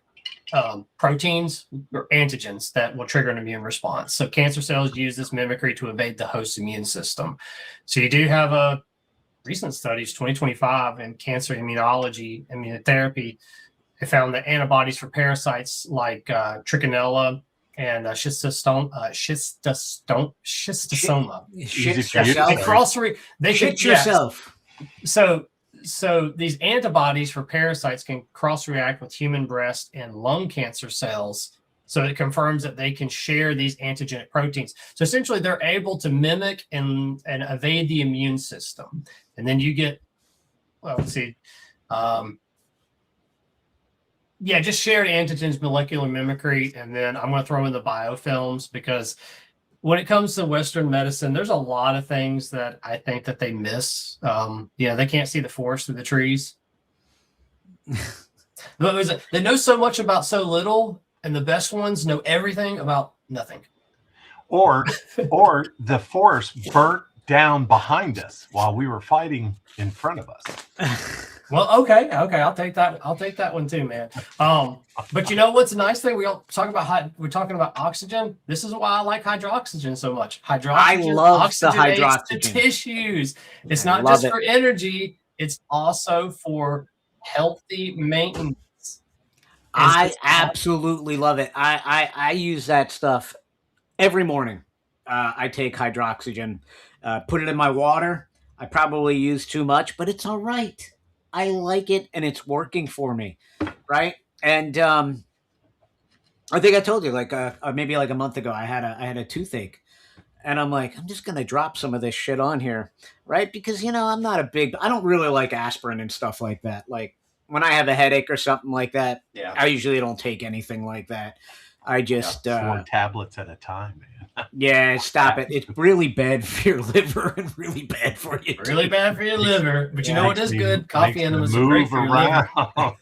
proteins or antigens that will trigger an immune response. So cancer cells use this mimicry to evade the host's immune system. So you do have a recent studies, 2025, in cancer immunology, immunotherapy. They found that antibodies for parasites like trichinella and schistosoma. Easy Shit for you to yourself. They cross. They Shit can, yourself. So these antibodies for parasites can cross-react with human breast and lung cancer cells. So it confirms that they can share these antigenic proteins. So essentially, they're able to mimic and evade the immune system. And then you get, well, let's see, just shared antigens, molecular mimicry, and then I'm going to throw in the biofilms because when it comes to Western medicine, there's a lot of things that I think that they miss. They can't see the forest through the trees. They know so much about so little, and the best ones know everything about nothing. Or the forest burnt down behind us while we were fighting in front of us. Well, okay, I'll take that. I'll take that one too, man. But you know what's a nice thing? We're talking about oxygen. This is why I like hydroxygen so much. Hydroxygen, I love the oxygenates hydroxygen. the tissues. It's I not love just it. for energy; it's also for healthy maintenance. I absolutely love it. I use that stuff every morning. I take hydroxygen, put it in my water. I probably use too much, but it's all right. I like it, and it's working for me, right? And I think I told you, like maybe like a month ago, I had a toothache, and I'm like, I'm just gonna drop some of this shit on here, right? Because I don't really like aspirin and stuff like that. Like when I have a headache or something like that, I usually don't take anything like that. I just 4 tablets at a time, man. Yeah, stop it. It's really bad for your liver and really bad for you. Really bad for your liver, but you know what is good? Coffee enemas are move great for your liver. around.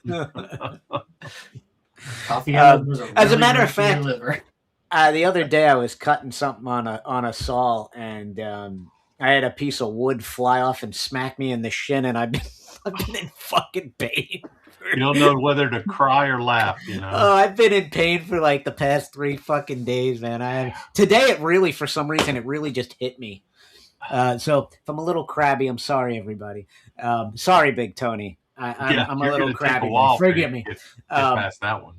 Coffee enemas are as a really matter good of for your fact, liver. The other day I was cutting something on a saw, and I had a piece of wood fly off and smack me in the shin, and I've been in fucking pain. You don't know whether to cry or laugh, Oh, I've been in pain for like the past 3 fucking days, man. Today it really, for some reason, it really just hit me. So if I'm a little crabby, I'm sorry, everybody. Sorry, Big Tony. I'm a little crabby. Forgive me. Get past that one.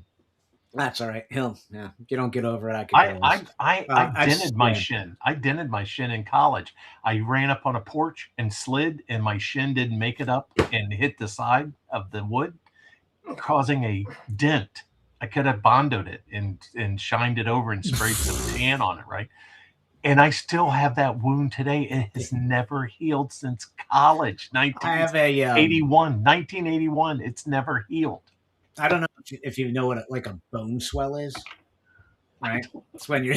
That's all right. If you don't get over it, I can. I dented my shin. I dented my shin in college. I ran up on a porch and slid, and my shin didn't make it up and hit the side of the wood, causing a dent. I could have bondoed it and shined it over and sprayed some tan on it, right? And I still have that wound today. It has never healed since college. 1981. It's never healed. I don't know if you know what like a bone swell is. Right? It's when your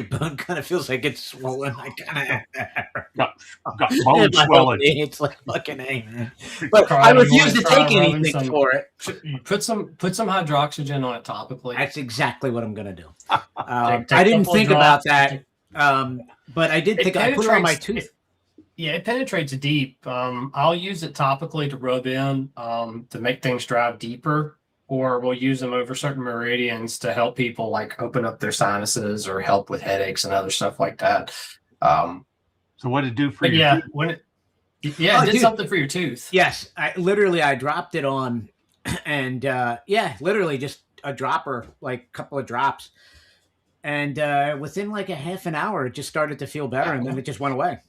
bone kind of feels like it's swollen. I kind of got bone swelling. It's like fucking A, man. But Carl, I refuse to take anything for it. Put some hydroxygen on it topically. That's exactly what I'm gonna do. I didn't think about that, but I did think I put it on my tooth. It penetrates deep. I'll use it topically to rub in to make things drive deeper. Or we'll use them over certain meridians to help people like open up their sinuses or help with headaches and other stuff like that. So what did it do for your tooth? It did something for your tooth. Yes, I dropped it on, and literally just a dropper, like a couple of drops, And within like a half an hour, it just started to feel better, and then it just went away.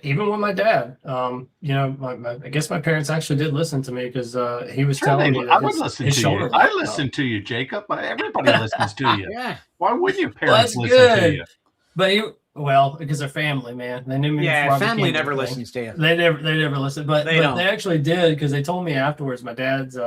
Even with my dad, I guess my parents actually did listen to me because he was telling me that I would listen to you. I listen to you, Jacob. Everybody listens to you. Yeah. Why wouldn't your parents listen to you? But because they're family, man. They knew me. Yeah, family never listens to you. They never listen. But they actually did, because they told me afterwards. My dad's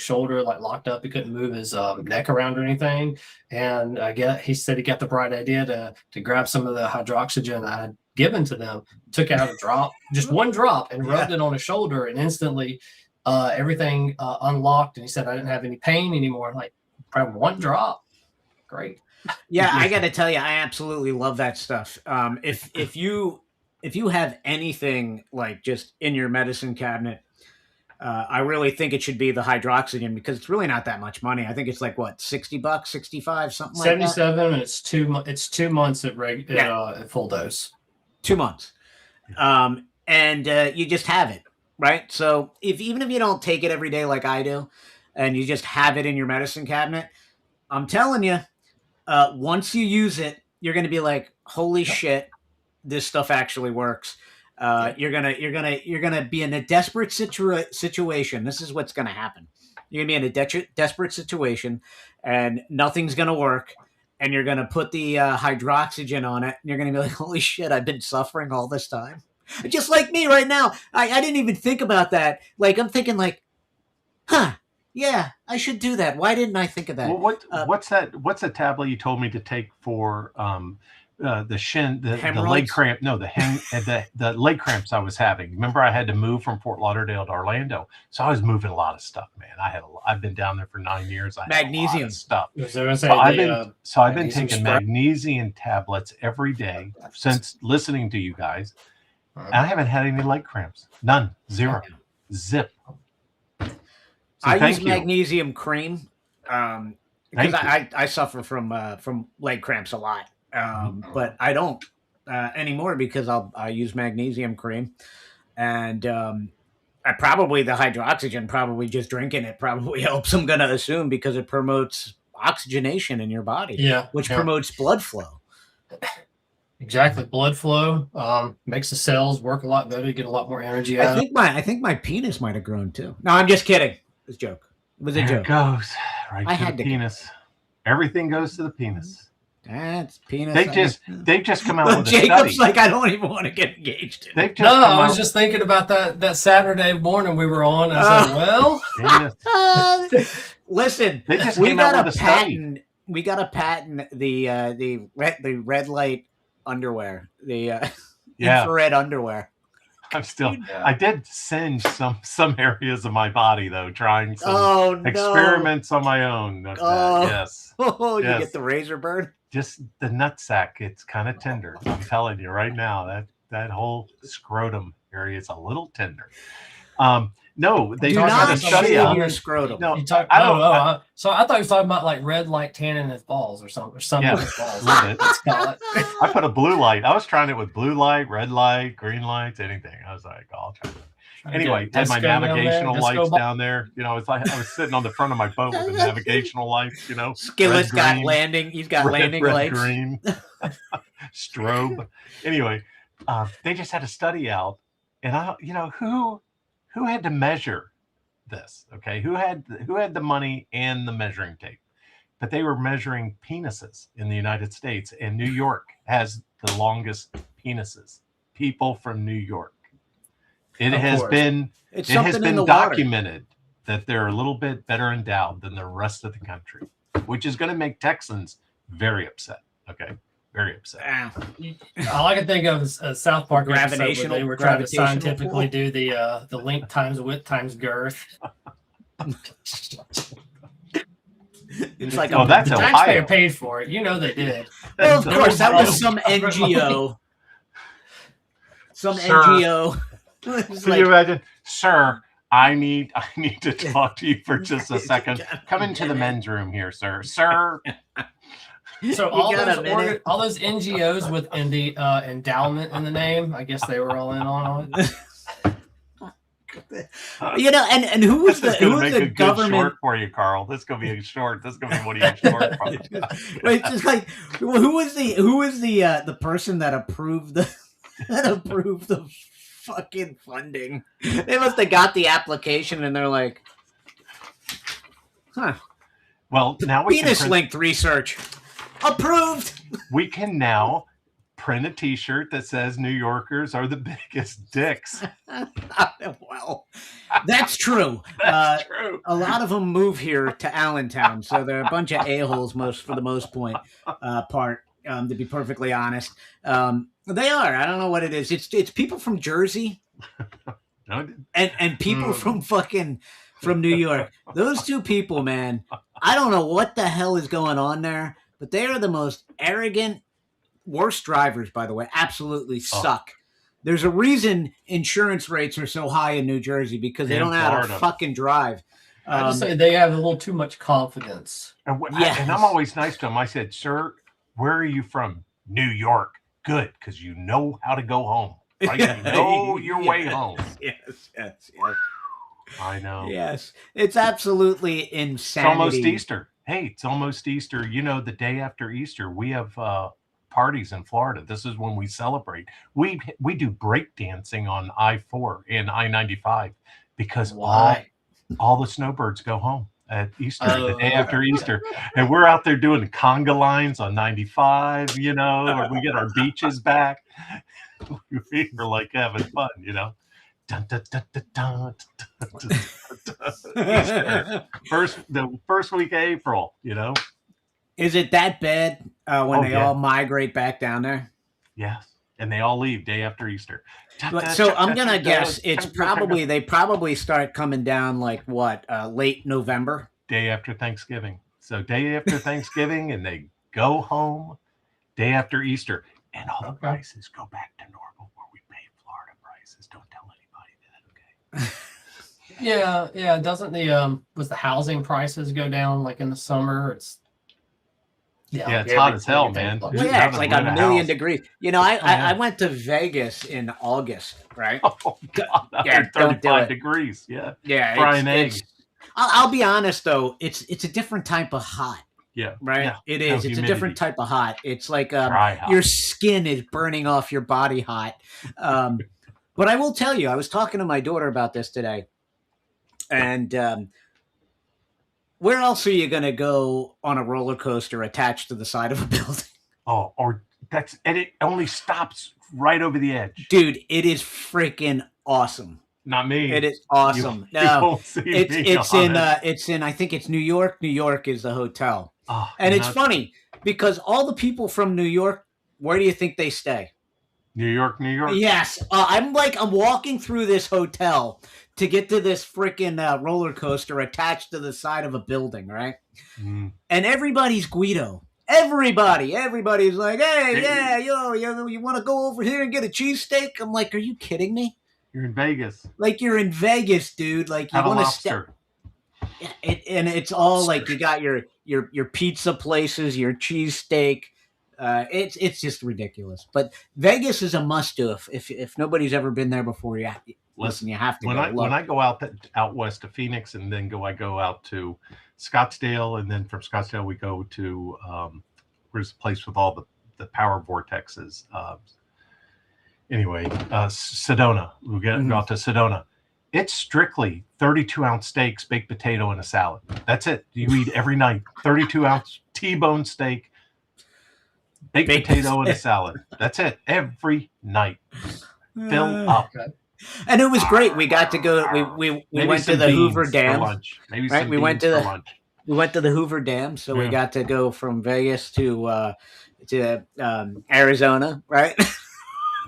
shoulder locked up. He couldn't move his neck around or anything. And he said he got the bright idea to grab some of the hydroxygen I had given to them. Took out a drop, just one drop, and rubbed it on his shoulder, and instantly everything unlocked. And he said I didn't have any pain anymore. Like, probably one drop. Great. Yeah, I got to tell you, I absolutely love that stuff. If you have anything like just in your medicine cabinet, I really think it should be the hydroxygen, because it's really not that much money. I think it's like what, $60, 65, something like that. 77, and it's 2 months at full dose. 2 months, and you just have it, right? So even if you don't take it every day like I do, and you just have it in your medicine cabinet, I'm telling you. Once you use it, you're going to be like, holy shit, this stuff actually works. You're gonna be in a desperate situation. This is what's going to happen. You're going to be in a desperate situation, and nothing's going to work. And you're going to put the hydroxygen on it. And you're going to be like, holy shit, I've been suffering all this time. Just like me right now. I didn't even think about that. Like, I'm thinking like, yeah, I should do that. Why didn't I think of that? Well, what's that? What's a tablet you told me to take for the leg cramp? No, the leg cramps I was having. Remember, I had to move from Fort Lauderdale to Orlando, so I was moving a lot of stuff, man. I've been down there for 9 years. Magnesium stuff. So I've been taking magnesium tablets every day since listening to you guys, and I haven't had any leg cramps. None. Zero. Zip. So I use magnesium cream because I suffer from leg cramps a lot, but I don't anymore because I use magnesium cream, and the hydroxygen, just drinking it probably helps. I'm gonna assume, because it promotes oxygenation in your body, which promotes blood flow. Exactly, blood flow makes the cells work a lot better. You get a lot more energy out. I think my penis might have grown too. No, I'm just kidding. It was a joke. It was a joke. It goes right to the penis. Everything goes to the penis. That's penis. They've just come out with a Jacob's study. like, I don't even want to get engaged. I was just thinking about that Saturday morning we were on. I said, listen, we got to patent the red light underwear, the infrared underwear. I did singe some areas of my body, though, trying some experiments on my own. Yes. You get the razor burn? Just the nutsack. It's kind of tender. I'm telling you right now, that whole scrotum area is a little tender. No, they do not study out your scrotum. No, so I thought you were talking about like red light tanning his balls or something. Yeah, his balls. I put a blue light. I was trying it with blue light, red light, green lights, anything. I was like, I'll try it. Anyway, had my navigational lights down there. You know, it's like I was sitting on the front of my boat with the navigational lights. You know, Skillet's got landing. He's got landing lights. Green, strobe. Anyway, they just had a study out, and who had to measure this? Okay, who had the money and the measuring tape? But they were measuring penises in the United States, and New York has the longest penises. People from New York. It has been documented that they're a little bit better endowed than the rest of the country, which is going to make Texans very upset. Okay, very upset. All I can think of is South Park episode where they were trying to scientifically do the length times width times girth. It's like that's the taxpayer paid for it. You know they did. Well, of course, that was some NGO. NGO. Can you imagine, sir? I need to talk to you for just a second. Come into the men's room here, sir. Sir. So all those NGOs with the endowment in the name, I guess they were all in on it. You know, and who was This is the going who to was make the a good government? short for you, Carl. This is going to be a short. This is going to be one of your short. Right, it's just like who was the person that approved the fucking funding? They must have got the application and they're like, huh. Well, now we Penis can linked research approved. we can now print a T-shirt that says "New Yorkers are the biggest dicks." Well, that's true. That's true. A lot of them move here to Allentown, so they're a bunch of a-holes for the most part. To be perfectly honest, they are. I don't know what it is. It's people from Jersey and people from New York. Those two people, man. I don't know what the hell is going on there, but they are the most arrogant, worst drivers. By the way, absolutely suck. There's a reason insurance rates are so high in New Jersey because they don't know how to fucking drive. I just say they have a little too much confidence. And I'm always nice to them. I said, "Sir, where are you from?" "New York." "Good, because you know how to go home. Right? You know your way home." Yes. I know. Yes, it's absolutely insanity. It's almost Easter. Hey, it's almost Easter. You know, the day after Easter, we have parties in Florida. This is when we celebrate. We do break dancing on I-4 and I-95 because all the snowbirds go home at Easter, the day after Easter. And we're out there doing the conga lines on 95, you know, or we get our beaches back. We're like having fun, you know. Dun, dun, dun, dun, dun, dun, dun, dun. The first week of April, you know. Is it that bad when they all migrate back down there? Yes, and they all leave day after Easter. So I'm gonna guess it's they probably start coming down like what, late November, day after Thanksgiving. So day after Thanksgiving, and they go home day after Easter, and all the prices go back to normal where we pay Florida prices. Don't tell anybody that, okay? Yeah. Doesn't the housing prices go down like in the summer? It's it's hot as hell, man. Well, yeah, it's like a million degrees. You know, I went to Vegas in August, right? Oh God, 35 degrees. Yeah. Frying eggs. I'll be honest though, it's a different type of hot. Yeah. Right. Yeah. It is. It's a different type of hot. It's like hot. Your skin is burning off your body hot. But I will tell you, I was talking to my daughter about this today, and where else are you going to go on a roller coaster attached to the side of a building? Oh, and it only stops right over the edge. Dude, it is freaking awesome. Not me. It is awesome. It's in I think it's New York. New York is the hotel. Oh, and it's funny because all the people from New York, where do you think they stay? New York. Yes. I'm walking through this hotel to get to this freaking roller coaster attached to the side of a building, right? Mm. And everybody's Guido. Everybody's like, hey, yeah, you want to go over here and get a cheesesteak? I'm like, are you kidding me? You're in Vegas. Like you're in Vegas, dude. Like you want to step. And it's all like you got your pizza places, your cheesesteak. It's just ridiculous. But Vegas is a must do if nobody's ever been there before. Listen, you have to. When I go out west to Phoenix, and then I go out to Scottsdale, and then from Scottsdale we go to where's the place with all the power vortexes? Sedona. We go out to Sedona. It's strictly 32-ounce steaks, baked potato, and a salad. That's it. You eat every night. 32-ounce T-bone steak, baked potato, and a salad. That's it. Every night. Fill up. And it was great. We got to go. We went to the Hoover Dam. Lunch. Maybe right? We went to the Hoover Dam, so we got to go from Vegas to Arizona, right?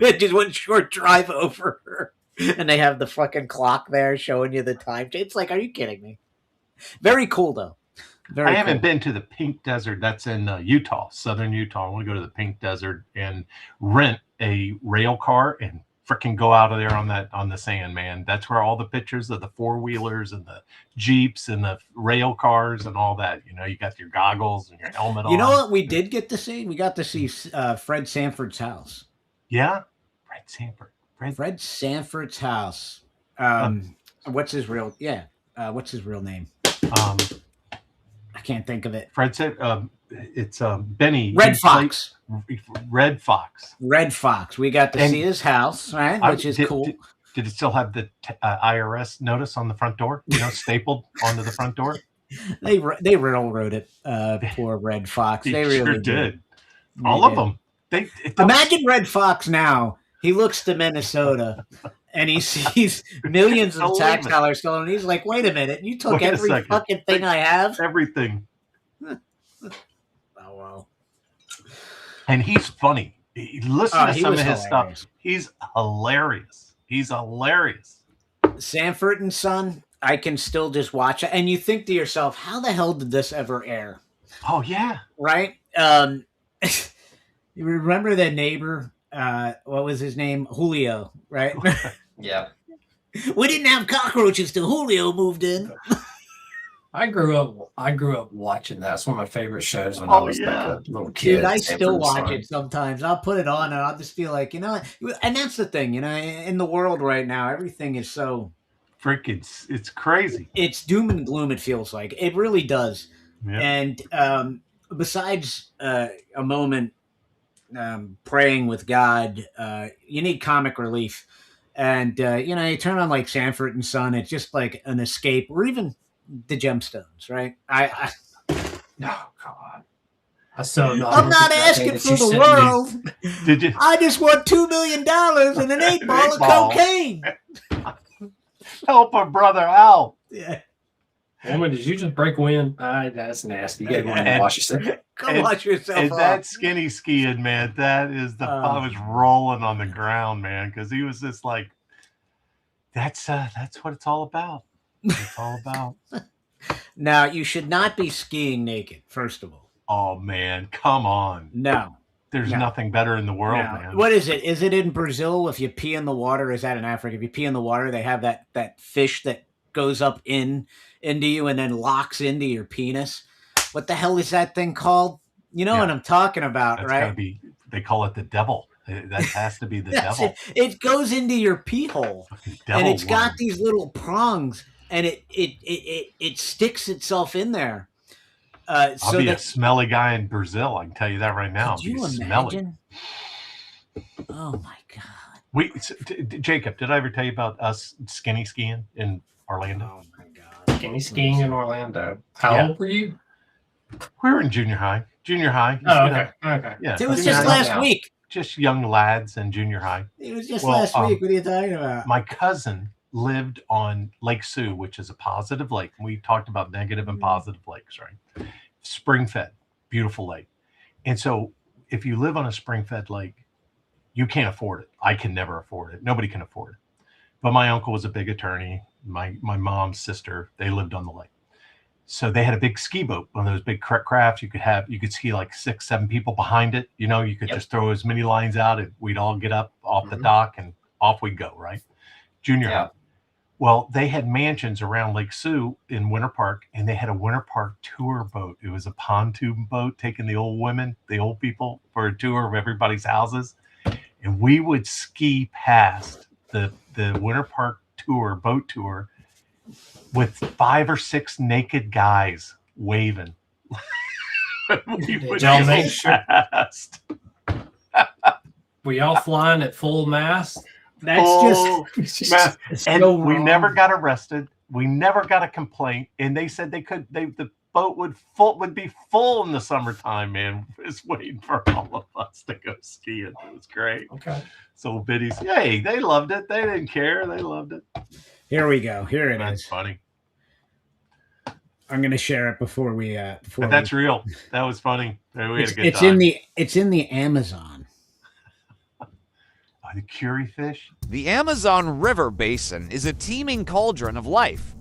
It just went short drive over, and they have the fucking clock there showing you the time. It's like, are you kidding me? Very cool though. I haven't been to the Pink Desert. That's in Utah, southern Utah. I want to go to the Pink Desert and rent a rail car and freaking go out of there on the sand, man. That's where all the pictures of the four-wheelers and the Jeeps and the rail cars and all that. You know, you got your goggles and your helmet on. You know what we did get to see? We got to see Fred Sanford's house. Yeah, Fred Sanford's house. What's his real? Yeah. What's his real name? I can't think of it. Fred said, it's Benny. Red Fox. Red Fox. Red Fox. We got to see his house, right? Which is cool. Did it still have the IRS notice on the front door? Stapled onto the front door. They railroaded it. Poor Red Fox. They really sure did. All of them. Imagine Red Fox now. He looks to Minnesota and he sees millions of tax dollars stolen. And he's like, "Wait a minute! You took every fucking thing I have. Everything." Oh wow! And he's funny. Listen to some of his hilarious. stuff. He's hilarious. He's hilarious. Sanford and Son. I can still just watch it, and you think to yourself, "How the hell did this ever air?" Oh yeah, right. You remember that neighbor? What was his name? Julio, right? Yeah. We didn't have cockroaches till Julio moved in. I grew up watching that. It's one of my favorite shows when I was like a little kid. Dude, I still watch it sometimes. I'll put it on and I'll just feel like, and that's the thing, in the world right now, everything is so freaking, it's crazy. It's doom and gloom, it feels like. It really does. Yeah. And besides a moment praying with God, you need comic relief. And, you turn on like Sanford and Son, it's just like an escape, or even the Gemstones, right? Oh, God. I'm not asking for the world. Did you? I just want $2 million and an 8-ball of cocaine. Help a brother out. Yeah. Woman, did you just break wind? That's nasty. You gotta go and wash yourself. Go wash yourself and off. That skinny skiing, man, that is I was rolling on the ground, man, because he was just like, that's what it's all about. It's all about. Now, you should not be skiing naked, first of all. Oh, man, come on. No. There's nothing better in the world, man. What is it? Is it in Brazil? If you pee in the water, is that in Africa? If you pee in the water, they have that fish that goes up into you and then locks into your penis. What the hell is that thing called? You know what I'm talking about, That's right? Gotta be, they call it the devil. That has to be the devil. It goes into your pee hole, and it's got these little prongs, and it sticks itself in there. I'll be a smelly guy in Brazil. I can tell you that right now. Could you imagine? Oh my God! Jacob, did I ever tell you about us skinny skiing in Orlando? Oh my God! Skinny skiing in Orlando. How old were you? We were in junior high. Oh, okay. Okay. Yeah. It was just last week. Just young lads in junior high. It was just last week. What are you talking about? My cousin lived on Lake Sioux, which is a positive lake. We talked about negative and positive lakes, right? Spring-fed, beautiful lake. And so if you live on a spring-fed lake, you can't afford it. I can never afford it. Nobody can afford it. But my uncle was a big attorney. My mom's sister, they lived on the lake. So they had a big ski boat, one of those big crafts. You could ski like 6-7 people behind it. You could just throw as many lines out and we'd all get up off the dock and off we'd go, right? Junior high. Well, they had mansions around Lake Sioux in Winter Park, and they had a Winter Park tour boat. It was a pontoon boat taking the old women, the old people, for a tour of everybody's houses. And we would ski past the Winter Park boat tour, with 5 or 6 naked guys waving. We would y'all make sure. Were y'all flying at full mast? That's just and so we never got arrested. We never got a complaint. And they said the boat would be full in the summertime, man. Just waiting for all of us to go skiing. It was great. Okay. So biddies, yay, they loved it. They didn't care. They loved it. Here we go. Here it is. That's funny. I'm going to share it before we. That's real. That was funny. We had a good it's time. It's in the Amazon. The Curie fish. The Amazon River Basin is a teeming cauldron of life,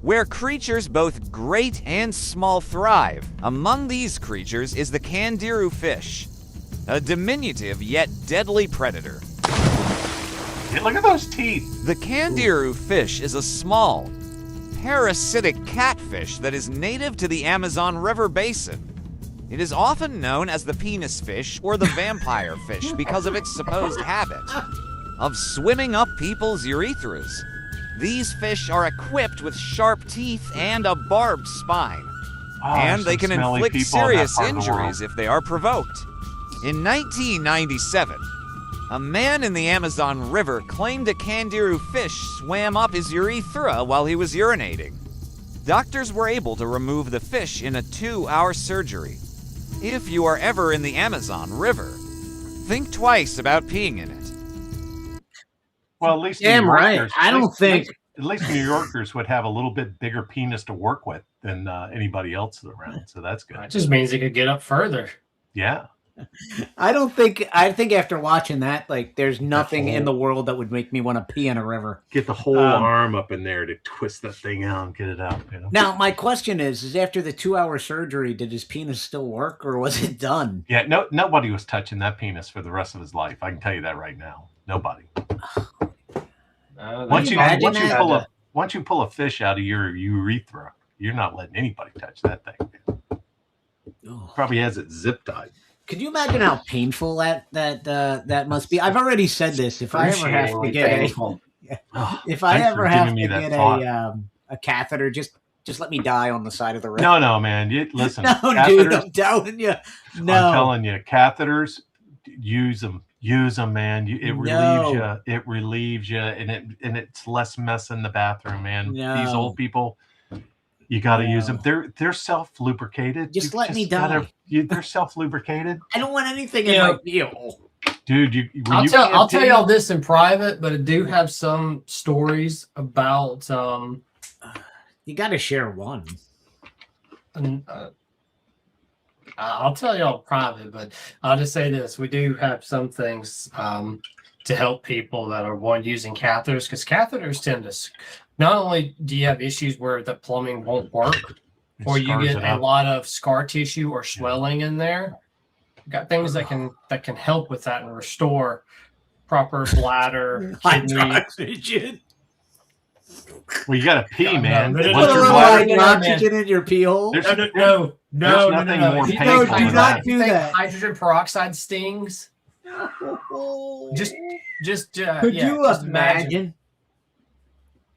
where creatures both great and small thrive. Among these creatures is the candiru fish, a diminutive yet deadly predator. Yeah, look at those teeth. The candiru fish is a small, parasitic catfish that is native to the Amazon River Basin. It is often known as the penis fish or the vampire fish because of its supposed habit of swimming up people's urethras. These fish are equipped with sharp teeth and a barbed spine, and they can inflict serious injuries if they are provoked. In 1997, a man in the Amazon River claimed a Candiru fish swam up his urethra while he was urinating. Doctors were able to remove the fish in a 2-hour surgery. If you are ever in the Amazon River, think twice about peeing in it. Well, at least Damn New right. Yorkers, I don't think. At least New Yorkers would have a little bit bigger penis to work with than anybody else around. So that's good. It just means he could get up further. Yeah. I don't think. I think after watching that, like, there's nothing in the world that would make me want to pee in a river. Get the whole arm up in there to twist that thing out and get it out. You know? Now, my question is after the 2-hour surgery, did his penis still work, or was it done? Yeah. No. Nobody was touching that penis for the rest of his life. I can tell you that right now. Nobody. Once you pull a fish out of your urethra, you're not letting anybody touch that thing. Probably has it zip tied. Could you imagine how painful that must be? I've already said this. If I ever have to get a catheter, just let me die on the side of the road. No, man. Listen, no, dude, I'm telling you. No, I'm telling you, catheters, use them, man. It relieves you. It relieves you, and it's less mess in the bathroom, man. No. These old people, you got to use them. They're self lubricated. Just let me die. They're self lubricated. I don't want anything in my peel. Dude, I'll tell y'all this in private, but I do have some stories about. You got to share one. I'll tell y'all private, but I'll just say this: we do have some things to help people that are using catheters, because catheters tend to. Not only do you have issues where the plumbing won't work, or you get a lot of scar tissue or swelling in there, you've got things that can help with that and restore proper bladder, kidney. Well, you got to pee, man. Put a little oxygen in your pee hole. No. More painful do not do that. Hydrogen peroxide stings. Just Could you imagine?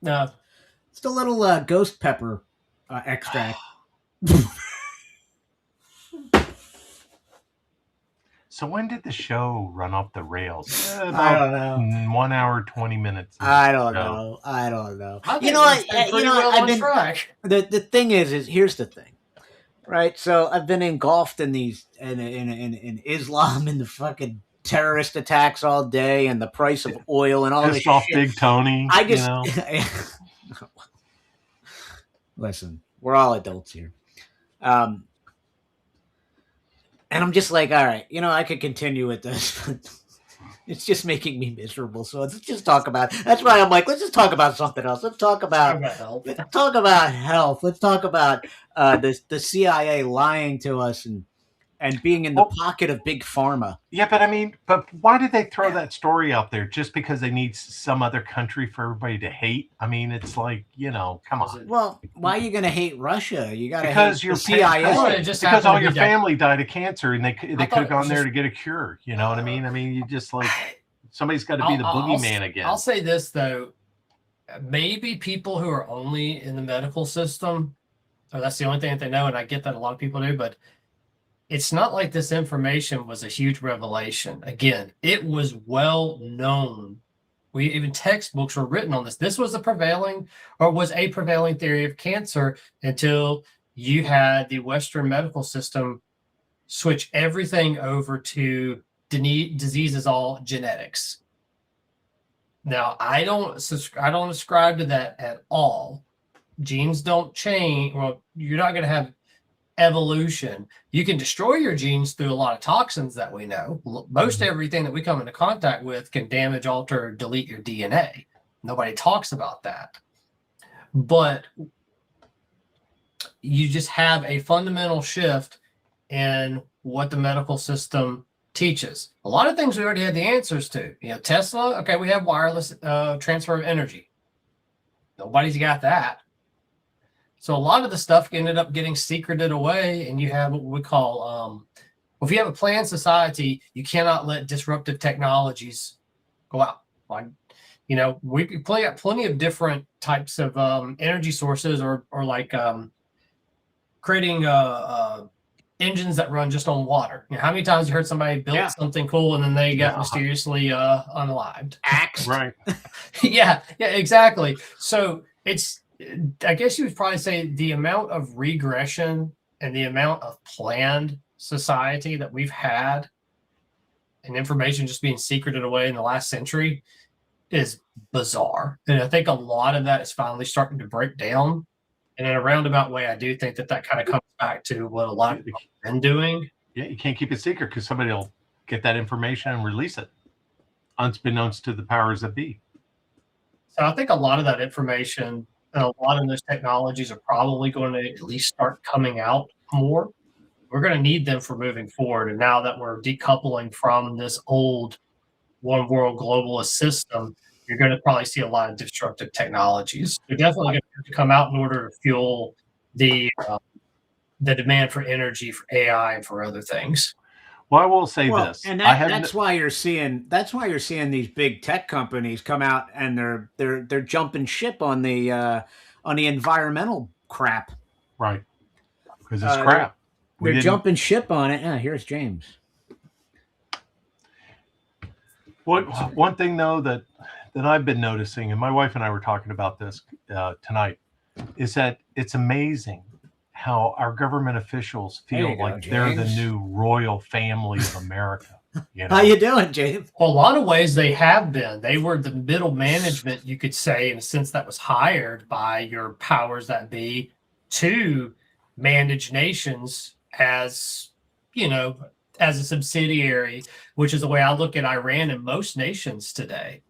No. Just a little ghost pepper extract. So when did the show run off the rails? I don't know. 1 hour, 20 minutes. I don't know. You know, I've been track. The thing is here's the thing, right? So I've been engulfed in these in Islam and the fucking terrorist attacks all day and the price of oil and all this off shit. Big Tony. I just listen. We're all adults here. And I'm just like, all right, I could continue with this, but it's just making me miserable. So let's just talk about it. That's why I'm like, let's just talk about something else. Let's talk about health. Let's talk about the CIA lying to us and being in the pocket of big pharma. Yeah, but why did they throw that story out there? Just because they need some other country for everybody to hate? I mean, it's like, come on. Well, why are you going to hate Russia? You got to hate your the CIA. Because all your family died of cancer, and they could have gone there to get a cure. You know what I mean? I mean, you just like somebody's got to be the boogeyman again. I'll say this though, maybe people who are only in the medical system, or that's the only thing that they know, and I get that a lot of people do, but it's not like this information was a huge revelation. Again, it was well known. Even textbooks were written on this. This was a prevailing theory of cancer until you had the Western medical system switch everything over to diseases all genetics. Now, I don't ascribe to that at all. Genes don't change. Well, you're not going to have evolution. You can destroy your genes through a lot of toxins that we know. Most everything that we come into contact with can damage, alter, or delete your DNA. Nobody talks about that. But you just have a fundamental shift in what the medical system teaches. A lot of things we already had the answers to. Tesla, okay, we have wireless transfer of energy. Nobody's got that. So a lot of the stuff ended up getting secreted away, and you have what we call, if you have a planned society, you cannot let disruptive technologies go out. Like, You know, we could play out plenty of different types of energy sources, or like creating engines that run just on water. You know, how many times you heard somebody built something cool and then they got mysteriously unalived? Axed. Right. yeah, exactly. So it's, I guess you would probably say the amount of regression and the amount of planned society that we've had and information just being secreted away in the last century is bizarre. And I think a lot of that is finally starting to break down. And in a roundabout way, I do think that kind of comes back to what a lot of people have been doing. Yeah, you can't keep it secret because somebody will get that information and release it, unbeknownst to the powers that be. So I think a lot of that information and a lot of those technologies are probably going to at least start coming out more. We're going to need them for moving forward. And now that we're decoupling from this old one world globalist system, you're going to probably see a lot of destructive technologies. They're definitely going to have to come out in order to fuel the demand for energy, for AI, and for other things. Well, I will say this, and that's why you're seeing these big tech companies come out and they're jumping ship on the environmental crap. Right, because it's crap. They're jumping ship on it. Yeah, here's James. One thing though that I've been noticing, and my wife and I were talking about this tonight, is that it's amazing how our government officials feel like they're the new royal family of America. You know? How you doing, James? Well, a lot of ways they have been. They were the middle management, you could say, in a sense that was hired by your powers that be to manage nations as, you know, as a subsidiary, which is the way I look at Iran and most nations today.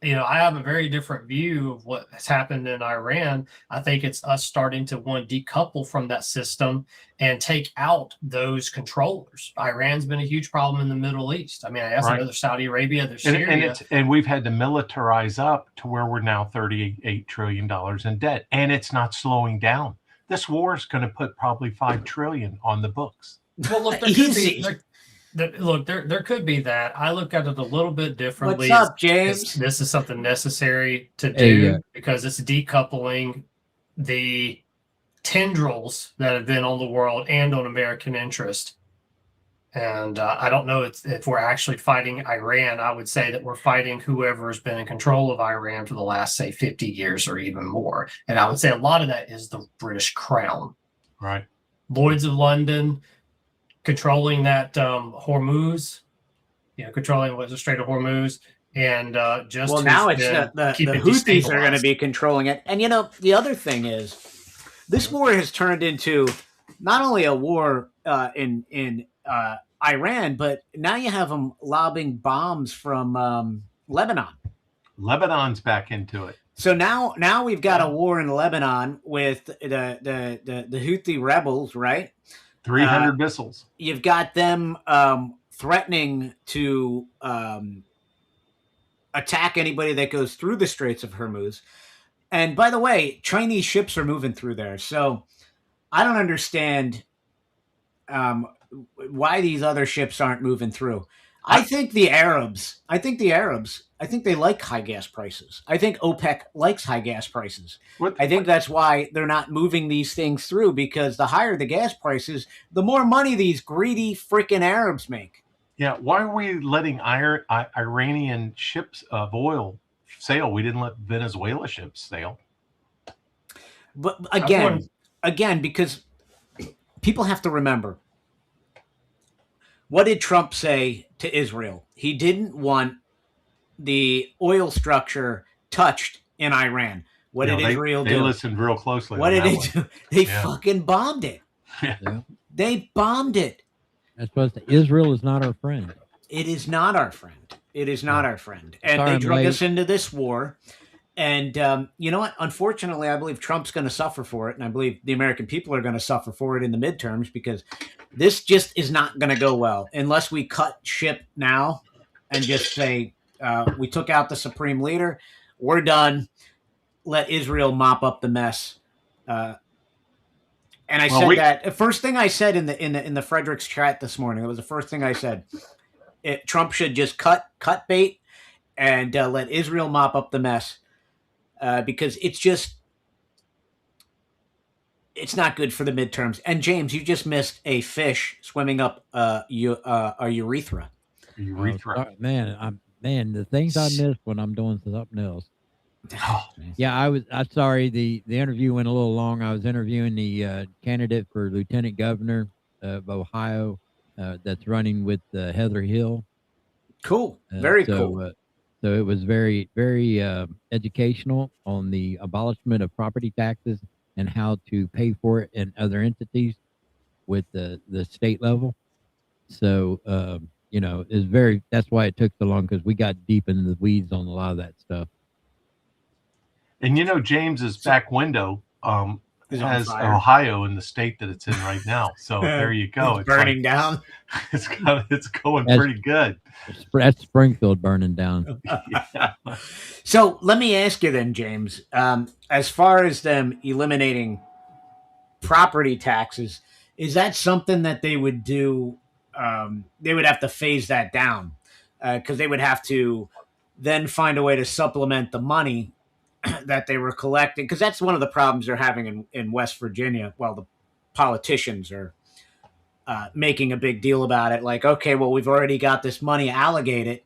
You know, I have a very different view of what has happened in Iran. I think it's us starting to want to decouple from that system and take out those controllers. Iran's been a huge problem in the Middle East. I mean, I guess there's Saudi Arabia, there's Syria. And we've had to militarize up to where we're now $38 trillion in debt. And it's not slowing down. This war is going to put probably $5 trillion on the books. Well, look, there could be that. I look at it a little bit differently. What's up, James? This is something necessary to do because it's decoupling the tendrils that have been on the world and on American interest. And I don't know if we're actually fighting Iran. I would say that we're fighting whoever has been in control of Iran for the last, say, 50 years or even more. And I would say a lot of that is the British Crown. Right. Lloyds of London, controlling that Hormuz, controlling what's the Strait of Hormuz, and now it's the Houthis are going to be controlling it. And the other thing is, this war has turned into not only a war in Iran, but now you have them lobbing bombs from Lebanon. Lebanon's back into it. So now we've got a war in Lebanon with the Houthi rebels, right? 300 missiles. You've got them threatening to attack anybody that goes through the Straits of Hormuz. And by the way, Chinese ships are moving through there. So I don't understand why these other ships aren't moving through. I think the Arabs, I think they like high gas prices. I think OPEC likes high gas prices. I think that's why they're not moving these things through, because the higher the gas prices, the more money these greedy freaking Arabs make. Yeah, why are we letting Iranian ships of oil sail? We didn't let Venezuela ships sail. But again, because people have to remember, what did Trump say to Israel? He didn't want the oil structure touched in Iran. What did Israel do? They listened real closely. What did they do? They fucking bombed it. Yeah. They bombed it. That's what Israel is not our friend. It is not our friend. It is not our friend. And they drug us into this war. And you know what? Unfortunately, I believe Trump's going to suffer for it. And I believe the American people are going to suffer for it in the midterms, because this just is not going to go well unless we cut ship now and just say, we took out the supreme leader. We're done. Let Israel mop up the mess. And I said that first thing I said in the Frederick's chat this morning. It was the first thing I said. Trump should just cut bait and let Israel mop up the mess, because it's not good for the midterms. And James, you just missed a fish swimming up a urethra. Urethra. Man, the things I miss when I'm doing something else. Oh, Yeah, I'm sorry. The interview went a little long. I was interviewing the candidate for lieutenant governor of Ohio that's running with Heather Hill. Cool. Very cool. So it was very, very educational on the abolishment of property taxes and how to pay for it in other entities with the state level. So, that's why it took so long, because we got deep into the weeds on a lot of that stuff. and James's back window Is on has fire. Ohio in the state that it's in right now. So there you go. It's burning down. It's going That's- pretty good. That's Springfield burning down. Yeah. So let me ask you then, James, as far as them eliminating property taxes, is that something that they would do? They would have to phase that down, because they would have to then find a way to supplement the money that they were collecting, because that's one of the problems they're having in West Virginia. Well, the politicians are making a big deal about it. Like, okay, well, we've already got this money allocated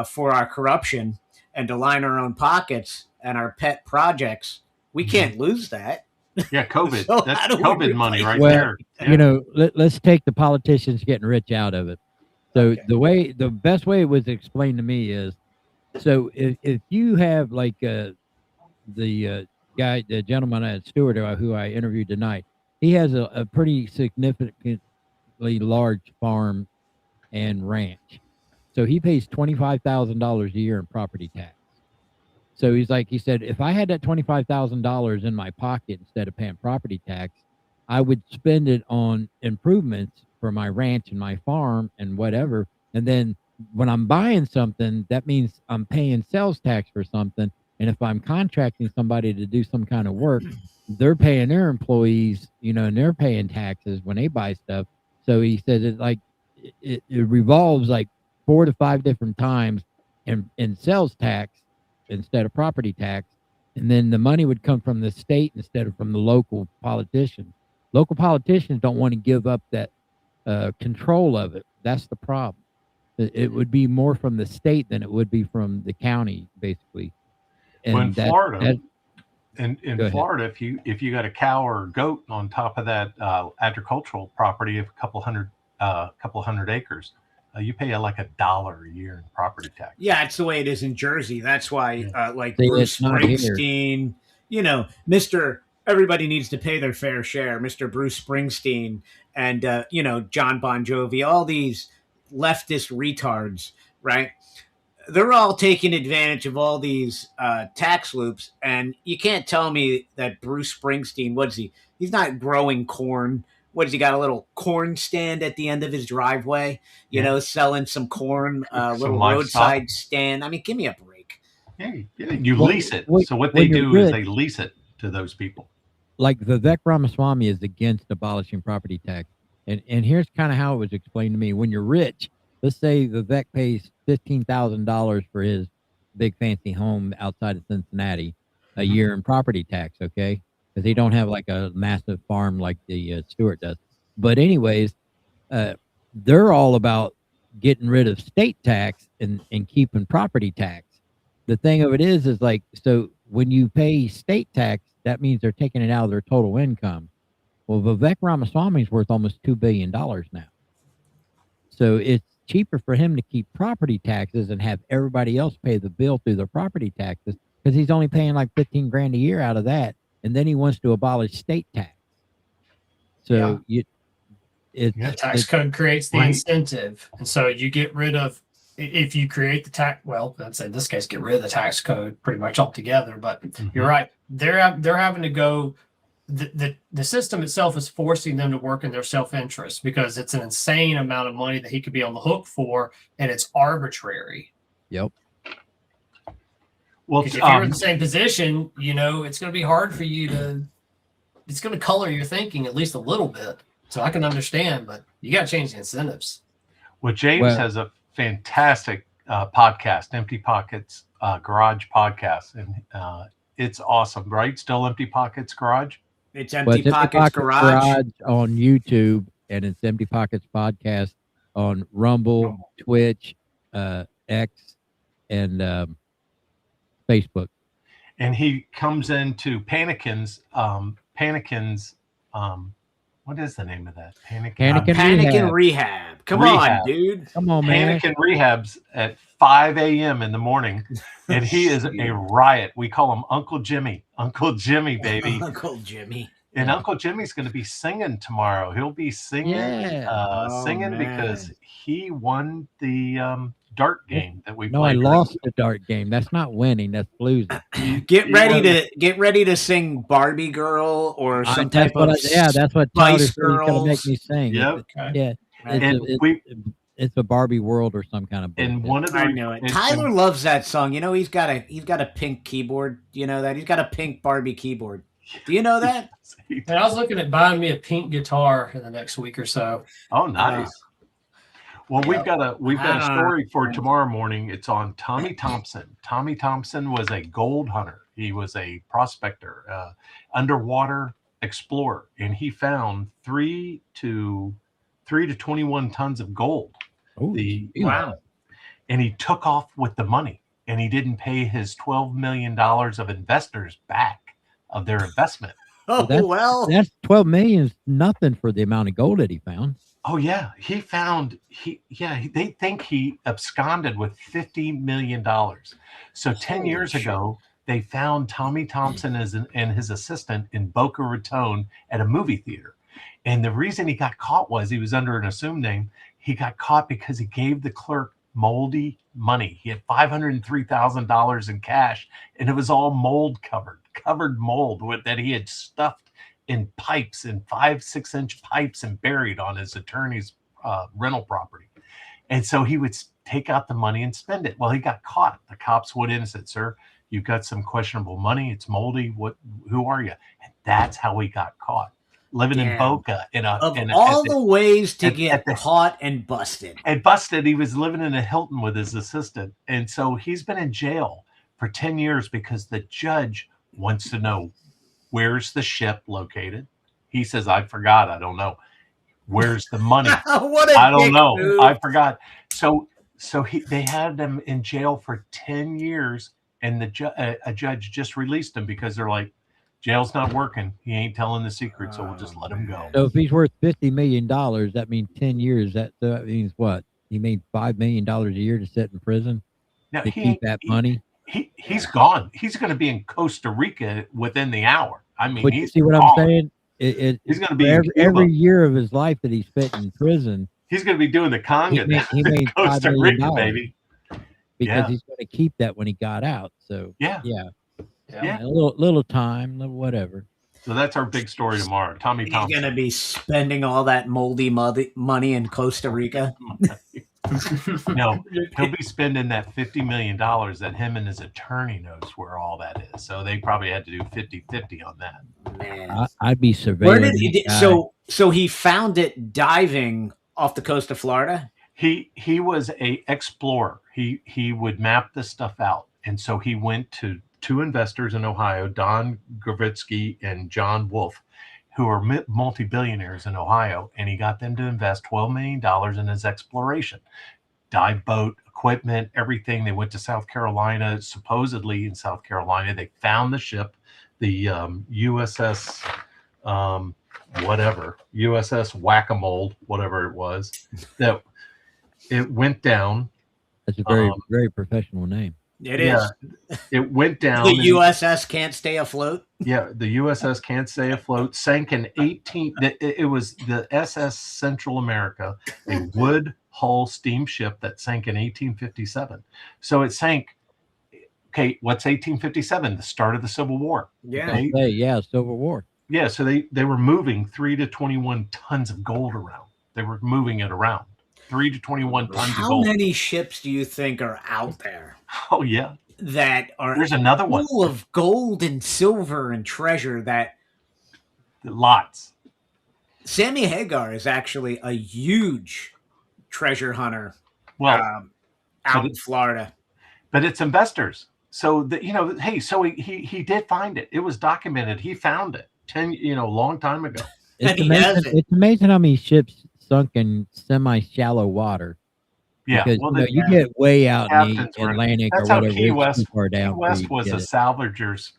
for our corruption and to line our own pockets and our pet projects. We can't lose that. Yeah, COVID. So That's how do we COVID money replace right Well, there. Yeah. Let's take the politicians getting rich out of it. So Okay. the best way it was explained to me is, so if you have like the gentleman at Stewart who I interviewed tonight, he has a pretty significantly large farm and ranch. So he pays $25,000 a year in property tax. So he said, if I had that $25,000 in my pocket instead of paying property tax, I would spend it on improvements for my ranch and my farm and whatever. And then when I'm buying something, that means I'm paying sales tax for something. And if I'm contracting somebody to do some kind of work, they're paying their employees, and they're paying taxes when they buy stuff. So he said it revolves like 4 to 5 different times in sales tax instead of property tax. And then the money would come from the state instead of from the local politicians. Local politicians don't want to give up that control of it. That's the problem. It would be more from the state than it would be from the county, basically. And Well, in Florida, in Go ahead. Florida, if you got a cow or a goat on top of that agricultural property of a couple hundred acres, you pay like $1 a year in property tax. Yeah, it's the way it is in Jersey. That's why, like See, Bruce it's not here. Springsteen, Mr. Everybody needs to pay their fair share. Mr. Bruce Springsteen and, John Bon Jovi, all these leftist retards, right? They're all taking advantage of all these tax loops. And you can't tell me that Bruce Springsteen, what is he? He's not growing corn. What has he got? A little corn stand at the end of his driveway, selling some corn, little roadside stand. I mean, give me a break. Yeah, you lease it. So what they do is they lease it to those people. Like Vivek Ramaswamy is against abolishing property tax. And here's kind of how it was explained to me. When you're rich, let's say Vivek pays $15,000 for his big fancy home outside of Cincinnati a year in property tax, okay? Because they don't have like a massive farm like the Stewart does. But anyways, they're all about getting rid of state tax and keeping property tax. The thing of it is like, so when you pay state tax, that means they're taking it out of their total income. Well, Vivek Ramaswamy is worth almost $2 billion now. So it's cheaper for him to keep property taxes and have everybody else pay the bill through their property taxes, because he's only paying like 15 grand a year out of that. And then he wants to abolish state tax. So the tax code creates the incentive. And so you get rid of, if you create the tax, well, let's say in this case, get rid of the tax code pretty much altogether. But you're right. They're having to go, the system itself is forcing them to work in their self-interest, because it's an insane amount of money that he could be on the hook for, and it's arbitrary. Yep. Well, if you're in the same position, it's going to be hard for you it's going to color your thinking at least a little bit. So I can understand, but you got to change the incentives. Well, James has a fantastic podcast, Empty Pockets Garage podcast, and it's awesome, right? Still Empty Pockets Garage. It's But Empty it's Empty Pockets Garage. on YouTube, and it's Empty Pockets Podcast on Rumble, Twitch, X, and Facebook. And he comes into Panikin's, what is the name of that? Panic Rehab. Come Rehab. on, dude. Come on, man. Panikin Rehab's at 5 a.m. in the morning, and he is a riot. We call him Uncle Jimmy. Uncle Jimmy, baby. Uncle Jimmy. And Uncle Jimmy's going to be singing tomorrow. He'll be singing, singing because he won the dart game that we played. No, I lost the dart game. That's not winning. That's losing. Get ready to sing Barbie Girl or some type of that's what Spice Girls going to make Girls. me sing. Yep. Yeah, it's a Barbie world or some kind of bullshit. And one of the I know it. Tyler loves that song. You know, he's got a pink keyboard. You know that? He's got a pink Barbie keyboard. Do you know that? And I was looking at buying me a pink guitar in the next week or so. Oh, nice. Well, we've got a story for tomorrow morning. It's on Tommy Thompson. Tommy Thompson was a gold hunter. He was a prospector, underwater explorer, and he found 3 to 21 tons of gold. Wow. And he took off with the money, and he didn't pay his $12 million of investors back of their investment. Oh, that's 12 million is nothing for the amount of gold that he found. Oh yeah, they think he absconded with $50 million. So 10 years ago, they found Tommy Thompson and his assistant in Boca Raton at a movie theater. And the reason he got caught was he was under an assumed name. He got caught because he gave the clerk moldy money. He had $503,000 in cash, and it was all covered mold that he had stuffed in pipes, in 5-6 inch pipes, and buried on his attorney's rental property. And so he would take out the money and spend it. Well, he got caught. The cops went in and said, "Sir, you've got some questionable money. It's moldy. Who are you?" And that's how he got caught. Living in Boca the ways to get caught and busted. He was living in a Hilton with his assistant. And so he's been in jail for 10 years because the judge wants to know, where's the ship located? He says, "I forgot. I don't know." Where's the money? I don't know. Move. I forgot. So they had him in jail for 10 years, and a judge just released him because they're like, jail's not working. He ain't telling the secret, so we'll just let him go. So if he's worth $50 million, that means 10 years. That means what? He made $5 million a year to sit in prison to keep that money. He's gone. He's going to be in Costa Rica within the hour. I mean, but you see what I'm saying? He's going to be every year of his life that he spent in prison. He's going to be doing the conga. He made Costa Rica, baby. Because he's going to keep that when he got out. So yeah. A little time, little whatever. So that's our big story tomorrow. Tommy Thompson. He's going to be spending all that moldy money in Costa Rica. No, he'll be spending that $50 million that him and his attorney knows where all that is. So they probably had to do 50-50 on that. Man, I'd be surveilling. So he found it diving off the coast of Florida? He was a explorer. He would map this stuff out. And so he went to 2 investors in Ohio, Don Gravitsky and John Wolf, who are multi-billionaires in Ohio, and he got them to invest $12 million in his exploration. Dive boat, equipment, everything. They went to South Carolina. Supposedly in South Carolina, they found the ship, the USS USS Whack-A-Mole, whatever it was. That it went down. That's a very, very professional name. It is. It went down. The USS can't stay afloat. Yeah, the USS can't stay afloat. Sank in 18. It was the SS Central America, a wood hull steamship that sank in 1857. So it sank. Okay, what's 1857? The start of the Civil War. Yeah. Okay? Civil War. Yeah, so they were moving 3 to 21 tons of gold around. They were moving it around. 3 to 21 tons of gold. How many ships do you think are out there? Oh, yeah. That are There's another one full of gold and silver and treasure that lots. Sammy Hagar is actually a huge treasure hunter. Well, out in Florida. But it's investors. So that, you know, hey, so he did find it. It was documented. He found it a long time ago. It's amazing how many ships sunk in semi-shallow water. Yeah, because well, you get way out in the captains were- Atlantic or That's how whatever. Key it's West, too far down Key for you West to was get a it. salvager's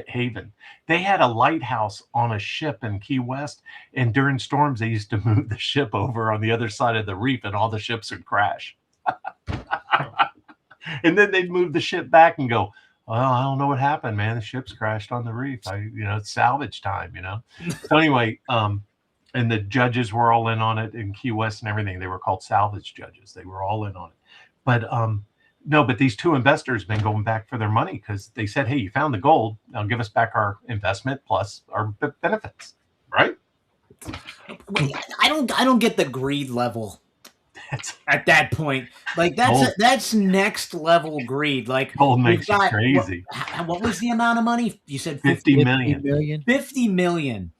haven. They had a lighthouse on a ship in Key West, and during storms, they used to move the ship over on the other side of the reef, and all the ships would crash. And then they'd move the ship back and go, well, I don't know what happened, man. The ship's crashed on the reef. It's salvage time, So anyway, and the judges were all in on it in Key West and everything. They were called salvage judges. They were all in on it. But no, but these two investors been going back for their money because they said, hey, you found the gold. Now give us back our investment plus our benefits, right? Wait, I don't get the greed level at that point. Like that's next level greed. Like gold makes you crazy. What was the amount of money? You said 50 million. 50 million,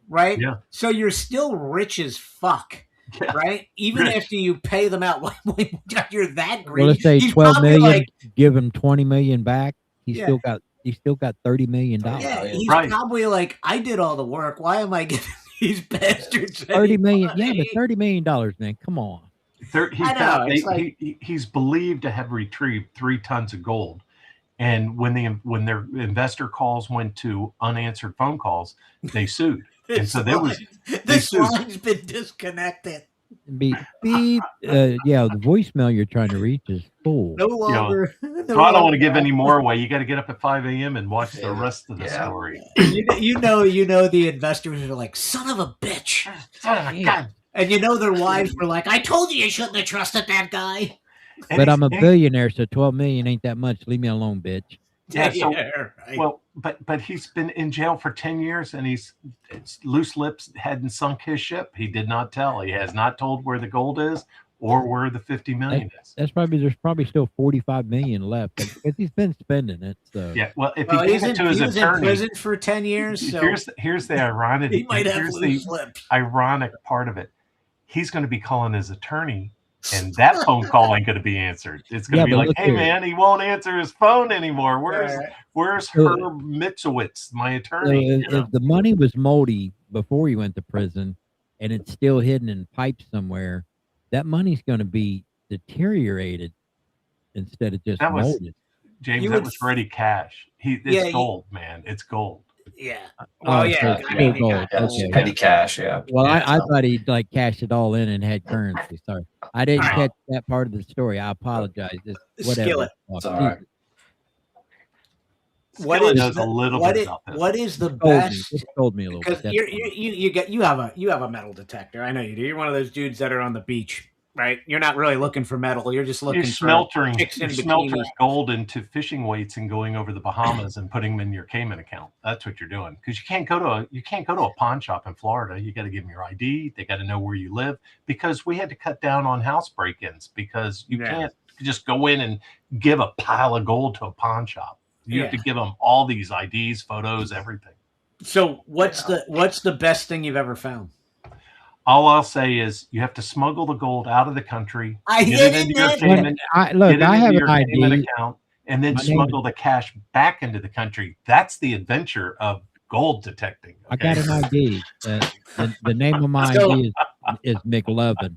right? Yeah. So you're still rich as fuck. Yeah. Right? Even after you pay them out, you're that greedy. Well, let's say 12 million, give him 20 million back. He's still got $30 million. Yeah, he's probably like, I did all the work. Why am I giving these bastards 30 million? Yeah, but $30 million, man. Come on. He's believed to have retrieved 3 tons of gold. And when their investor calls went to unanswered phone calls, they sued. And so this line's been disconnected. Yeah, the voicemail you're trying to reach is full. No longer. So I don't want to give any more away. You got to get up at 5 a.m. and watch the rest of the story. You know the investors are like, son of a bitch. Son of a gun. And their wives were like, I told you shouldn't have trusted that guy. But I'm a billionaire, so 12 million ain't that much. Leave me alone, bitch. Yeah, right. Well, but he's been in jail for 10 years, and it's loose lips hadn't sunk his ship. He did not tell. He has not told where the gold is or where the 50 million is. There's probably still 45 million left because he's been spending it. So yeah, well, if he gave it to his attorney, in prison for 10 years. So here's the ironic. He might have loose lips. Ironic part of it. He's going to be calling his attorney. And that phone call ain't going to be answered. It's going to be like, hey, man, he won't answer his phone anymore. Where's Herb Mitzowitz, my attorney? If the money was moldy before he went to prison and it's still hidden in pipes somewhere, that money's going to be deteriorated instead of just molded. James, that was ready cash. It's gold, man. It's gold. Yeah. Oh, yeah. Gold. Okay. Petty cash, yeah. Well, I thought he cashed it all in and had currency. Sorry. I didn't catch that part of the story. I apologize. Whatever. Right. What is the best? Just told me a little bit. You have a metal detector. I know you do. You're one of those dudes that are on the beach. Right, you're not really looking for metal. You're just looking smeltering gold into fishing weights and going over the Bahamas and putting them in your Cayman account. That's what you're doing because you can't go to a pawn shop in Florida. You got to give them your ID. They got to know where you live because we had to cut down on house break-ins because you can't just go in and give a pile of gold to a pawn shop. You have to give them all these IDs, photos, everything. So what's the best thing you've ever found? All I'll say is you have to smuggle the gold out of the country, I have an ID account, and then smuggle the cash back into the country. That's the adventure of gold detecting. Okay? I got an ID. The name of my ID is McLovin.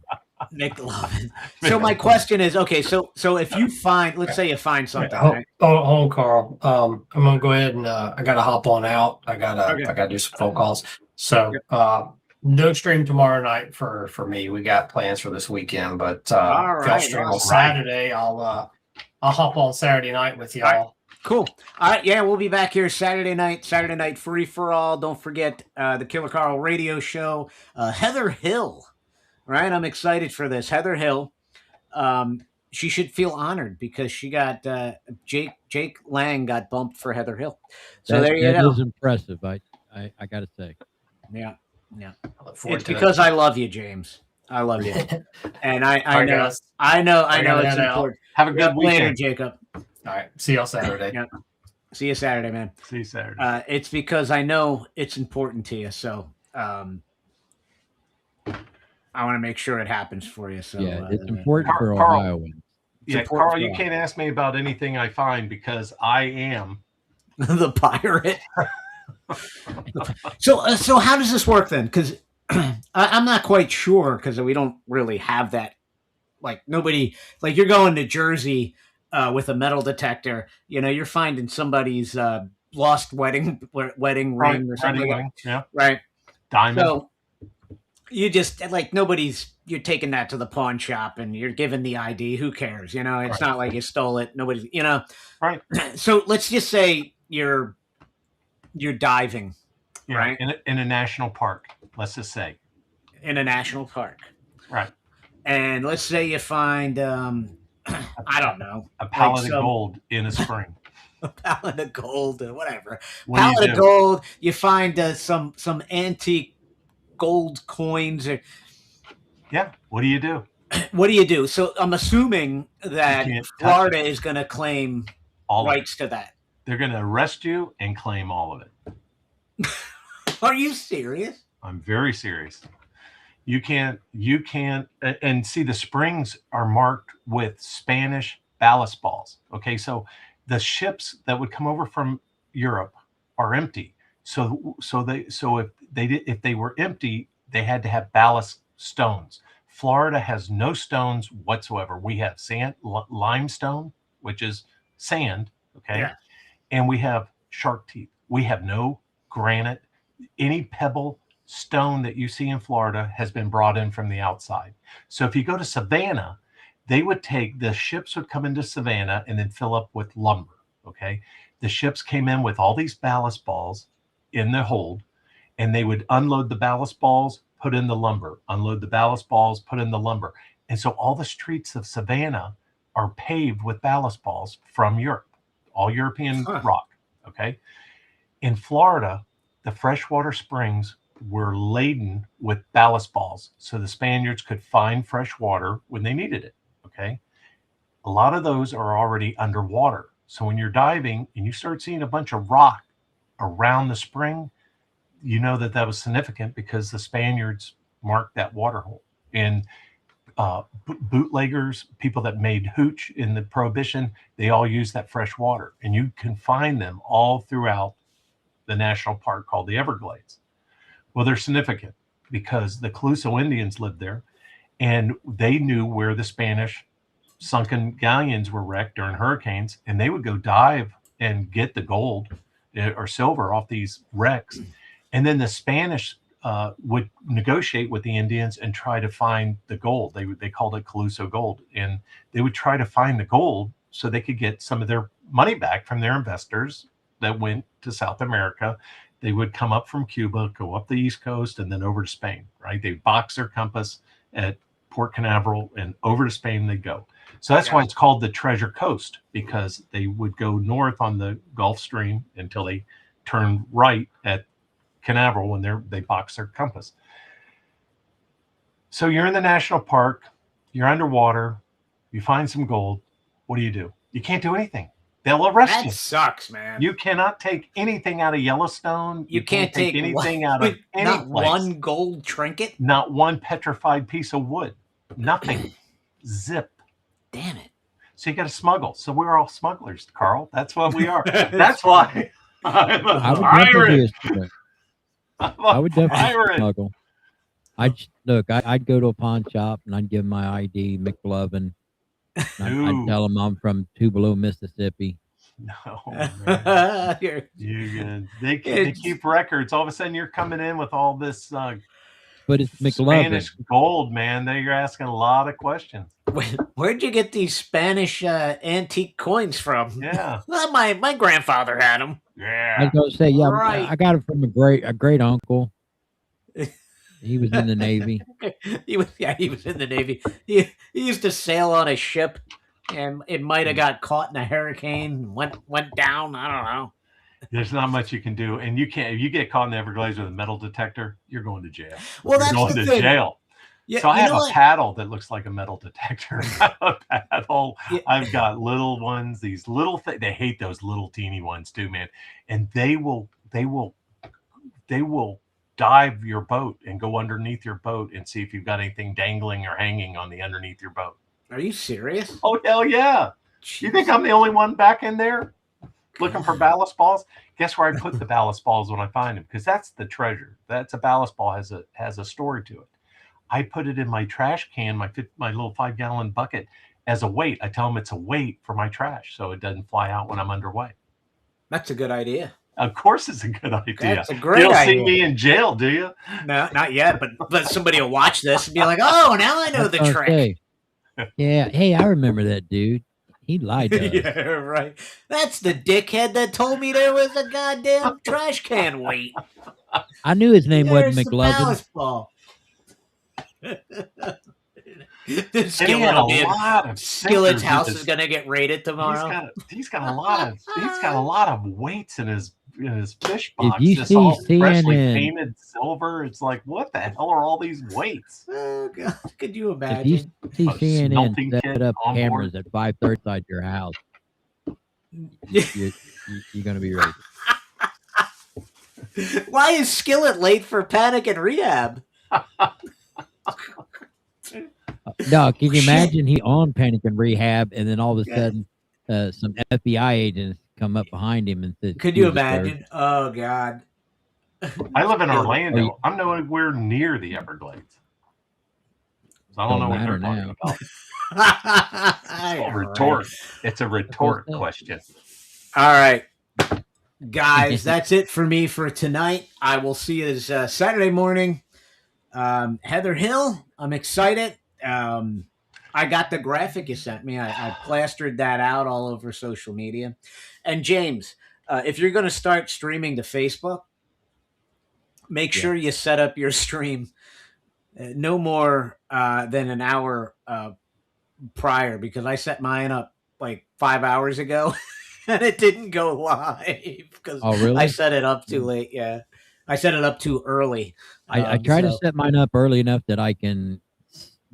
McLovin. So my question is, okay, so if you find, let's say you find something. Right? Hold on, Carl. I'm gonna go ahead and I gotta hop on out. I gotta do some phone calls. So no stream tomorrow night for me. We got plans for this weekend, but if y'all stream on Saturday, I'll hop on Saturday night with y'all. Right. Cool. All right, yeah, we'll be back here Saturday night free for all. Don't forget the Killer Carl radio show. Heather Hill, right? I'm excited for this. Heather Hill. She should feel honored because she got Jake Lang got bumped for Heather Hill. So there you go. That is impressive. I gotta say. Yeah. Yeah, it's because I love you, James. I love you, and I know it's important. Have a good weekend, later, Jacob. All right, see y'all Saturday. Yeah, see you Saturday, man. See you Saturday. It's because I know it's important to you, so I want to make sure it happens for you. So yeah, it's important for Ohioans. Yeah, support Carl, you fraud. can't ask me about anything I find because I am The pirate. So how does this work then? Because I'm not quite sure because we don't really have that. Like nobody, like you're going to Jersey with a metal detector. You know, you're finding somebody's lost wedding ring or something like ring. Yeah, right. diamond. So you just like nobody's. You're taking that to the pawn shop and you're giving the ID. Who cares? You know, it's Right. not like you stole it. Nobody's. You know. Right. So let's just say you're diving, Yeah, right? in a national park, let's just say. In a national park. Right. And let's say you find I don't know, a pallet like of gold in a spring. a pallet of gold or whatever. What do you Pallet of do? gold. You find some antique gold coins. Or, Yeah. What do you do? what do you do? So I'm assuming that can't touch Florida it. is going to claim All of it. rights to that. They're going to arrest you and claim all of it. Are you serious? I'm very serious. You can't, and see, the springs are marked with Spanish ballast balls. Okay. So the ships that would come over from Europe are empty. So if they were empty, they had to have ballast stones. Florida has no stones whatsoever. We have sand, limestone, which is sand. Okay. Yeah. And we have shark teeth. We have no granite. Any pebble stone that you see in Florida has been brought in from the outside. So if you go to Savannah, the ships would come into Savannah and then fill up with lumber. Okay. The ships came in with all these ballast balls in the hold, and they would unload the ballast balls, put in the lumber, unload the ballast balls, put in the lumber. And so all the streets of Savannah are paved with ballast balls from Europe, all European rock. Okay. In Florida, the freshwater springs were laden with ballast balls so the Spaniards could find fresh water when they needed it. Okay. A lot of those are already underwater. So when you're diving and you start seeing a bunch of rock around the spring, you know that was significant because the Spaniards marked that water hole. And bootleggers, people that made hooch in the Prohibition, they all use that fresh water. And you can find them all throughout the national park called the Everglades. Well, they're significant because the Caluso Indians lived there and they knew where the Spanish sunken galleons were wrecked during hurricanes, and they would go dive and get the gold or silver off these wrecks. And then the Spanish would negotiate with the Indians and try to find the gold. They called it Caluso gold. And they would try to find the gold so they could get some of their money back from their investors that went to South America. They would come up from Cuba, go up the East Coast, and then over to Spain, right? They box their compass at Port Canaveral and over to Spain they go. So that's why it's called the Treasure Coast, because they would go north on the Gulf Stream until they turned right at Canaveral when they box their compass. So you're in the national park, you're underwater, you find some gold. What do? You can't do anything. They'll arrest you. That sucks, man. You cannot take anything out of Yellowstone. You can't take anything out of any not place. one gold trinket. Not one petrified piece of wood. Nothing. Zip. Damn it. So you got to smuggle. So we're all smugglers, Carl. That's what we are. That's why I'm a pirate. I would definitely smuggle. I'd go to a pawn shop and I'd give my ID, McLovin. I'd tell them I'm from Tupelo, Mississippi. No, man. You're good. They keep records. All of a sudden, you're coming in with all this but it's McLovin. Spanish gold, man. You're asking a lot of questions. Where'd you get these Spanish antique coins from? Yeah. Well, my grandfather had them. Yeah. I was going to say, yeah, right. I got it from a great uncle. He was in the Navy. He was in the Navy. He used to sail on a ship, and it might have got caught in a hurricane, went down. I don't know. There's not much you can do, and you can't. If you get caught in the Everglades with a metal detector, you're going to jail. Well, you're that's going the to thing. jail. Yeah, so I have a paddle that looks like a metal detector. I have a paddle. Yeah. I've got little ones. These little things. They hate those little teeny ones too, man. And they will dive your boat and go underneath your boat and see if you've got anything dangling or hanging on the underneath your boat. Are you serious? Oh, hell yeah. You think I'm the only one back in there looking for ballast balls? Guess where I put the ballast balls when I find them? Because that's the treasure. That's a ballast ball, has a story to it. I put it in my trash can, my little 5-gallon bucket, as a weight. I tell them it's a weight for my trash, so it doesn't fly out when I'm underway. That's a good idea. Of course, it's a good idea. That's a great idea. You don't idea. see me in jail, do you? No, not yet. But somebody will watch this and be like, "Oh, now I know the trick." Okay. Yeah. Hey, I remember that dude. He lied to us. Yeah, right. That's the dickhead that told me there was a goddamn trash can weight. I knew his name There's wasn't the McLovin. ballast ball. Skillet's house is gonna get raided tomorrow. He's got a lot of weights in his fish box. If you Just see all freshly CNN painted silver, it's like, what the hell are all these weights? Oh God, could you If you imagine? see A CNN smelting set kit up on board. cameras at 5:30 outside your house, you're going to be ready. Why is Skillet late for Panic and Rehab? No, can you imagine he on Panic and Rehab, and then all of a sudden, some FBI agents come up behind him and said, Could you imagine? Oh God. I live in Orlando. I'm nowhere near the Everglades. So I don't know what they're talking about. It's a retort question. All right, guys, that's it for me for tonight. I will see you this Saturday morning. Heather Hill, I'm excited. I got the graphic you sent me. I plastered that out all over social media. And James, if you're going to start streaming to Facebook, make sure you set up your stream no more than an hour prior, because I set mine up like 5 hours ago and it didn't go live because I set it up too late. Yeah, I set it up too early. I try to set mine up early enough that I can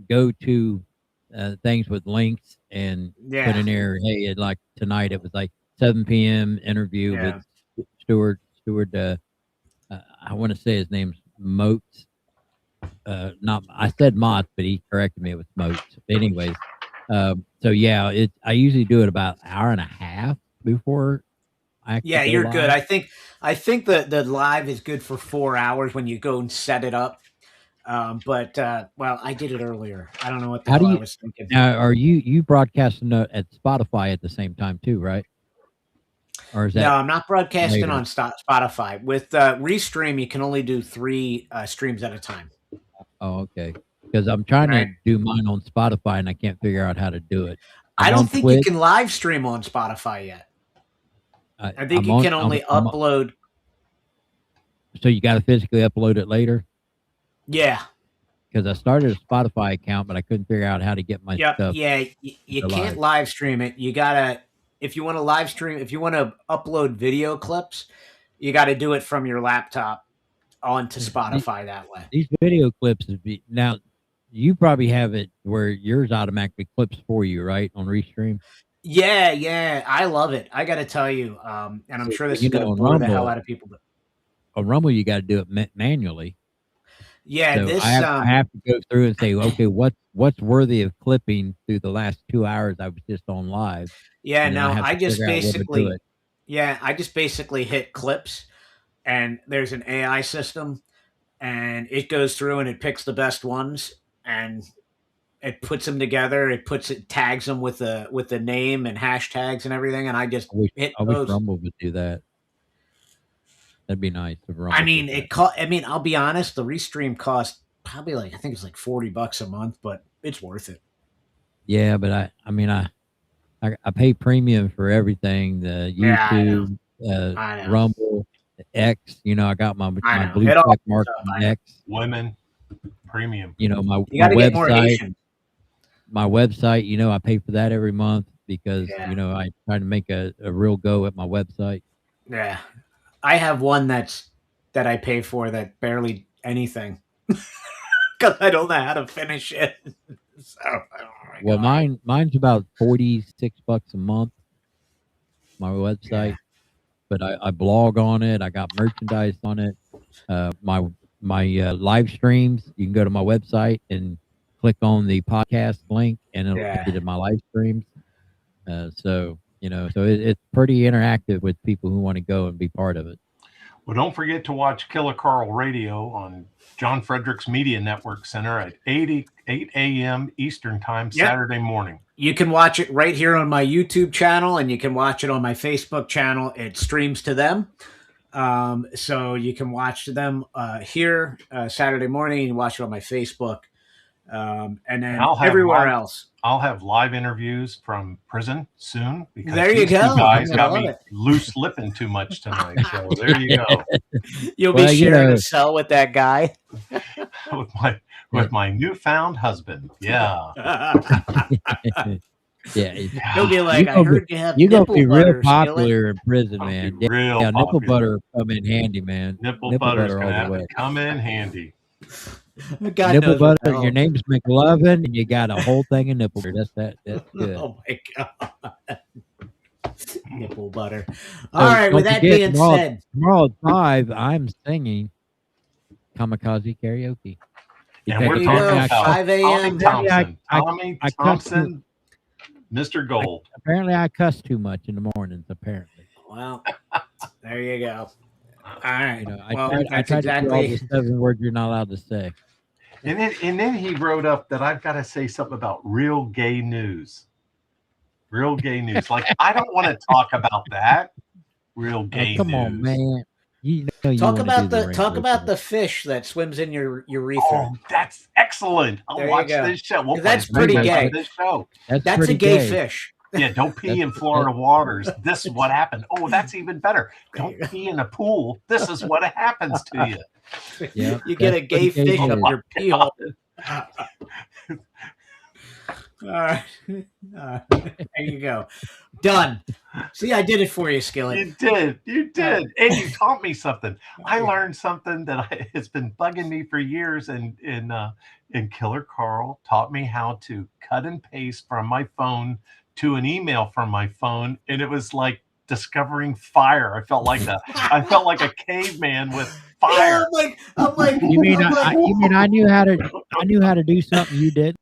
go to things with links and put in there, hey, like tonight it was like 7 p.m. interview with Stewart. I want to say his name's Moats. I said Mott's, but he corrected me. It was Moats. Anyways, so yeah, I usually do it about an hour and a half before I you're live. good. I think the live is good for 4 hours when you go and set it up. But I did it earlier. I don't know what the hell I was thinking. Now, are you broadcasting at Spotify at the same time too, right? Or is that? No, I'm not broadcasting on Spotify. With Restream, you can only do 3 streams at a time. Oh, okay. Because I'm trying to do mine on Spotify and I can't figure out how to do it. I don't think you can live stream on Spotify yet. I think you can only upload. So you got to physically upload it later? Yeah. Because I started a Spotify account, but I couldn't figure out how to get my stuff. Yeah, you can't live stream it. You gotta, if you want to live stream, if you want to upload video clips, you got to do it from your laptop onto Spotify that way. These video clips now, you probably have it where yours automatically clips for you, right, on Restream? Yeah, I love it. I got to tell you, and I'm sure this is going to blow the hell out of people. But on Rumble, you got to do it manually. Yeah, so I have to go through and say, okay, what's worthy of clipping through the last 2 hours I was just on live. Yeah, no, I just basically hit clips, and there's an AI system, and it goes through and it picks the best ones, and it puts them together. It tags them with the name and hashtags and everything, and I just hit those. I wish Rumble would do that. That'd be nice. I mean, I'll be honest. The Restream cost probably I think it's like $40 a month, but it's worth it. Yeah, but I pay premium for everything. The YouTube, Rumble, X. I got my blue check mark on X. Women, premium. My website. My website. I pay for that every month because I try to make a real go at my website. Yeah. I have one that I pay for that barely anything because I don't know how to finish it. So, mine's about $46 a month. My website, but I blog on it. I got merchandise on it. My live streams. You can go to my website and click on the podcast link, and it'll Yeah. take you to my live streams. So it's pretty interactive with people who want to go and be part of it. Well, don't forget to watch Killer Carl Radio on John Frederick's Media Network Center at 8 a.m. Eastern Time, Saturday morning. You can watch it right here on my YouTube channel, and you can watch it on my Facebook channel. It streams to them. So you can watch them here Saturday morning, and you watch it on my Facebook. And then everywhere else. I'll have live interviews from prison soon, because there you go. Two guys got me loose lipping too much tonight. So there you go. You'll be sharing a cell with that guy. with my newfound husband. Yeah. Yeah, he'll be like, I heard you have you're gonna be real butter, popular in prison, man. Yeah, nipple butter come in handy, man. Nipple butter's gonna have to come in handy. God nipple butter. Your name's McLovin, and you got a whole thing of nipple butter. That's good. Oh my god, nipple butter. All right. With that being said, tomorrow at 5, I'm singing Kamikaze Karaoke. And we're talking about 5 a.m. Tommy Thompson, Mr. Gold. Apparently, I cuss too much in the mornings. Apparently. Well, there you go. All right. I tried to do all the 7 words you're not allowed to say. And then he wrote up that I've got to say something about real gay news. Real gay news. Like, I don't want to talk about that. Real gay news. Come on, man. Talk about the fish that swims in your urethra. Oh, that's excellent. I'll watch this show. That's pretty gay. This show. That's a gay fish. Yeah, don't pee in Florida waters. This is what happened. Oh, that's even better. Don't pee in a pool. This is what happens to you. Yeah, you get a gay fish up your pee hole. All right. There you go. Done. See, I did it for you, Skillet. You did. And you taught me something. I learned something that it's been bugging me for years. And Killer Carl taught me how to cut and paste from my phone to an email from my phone. And it was like discovering fire. I felt like a caveman with fire. Yeah, I'm like, you mean I knew how to do something you did?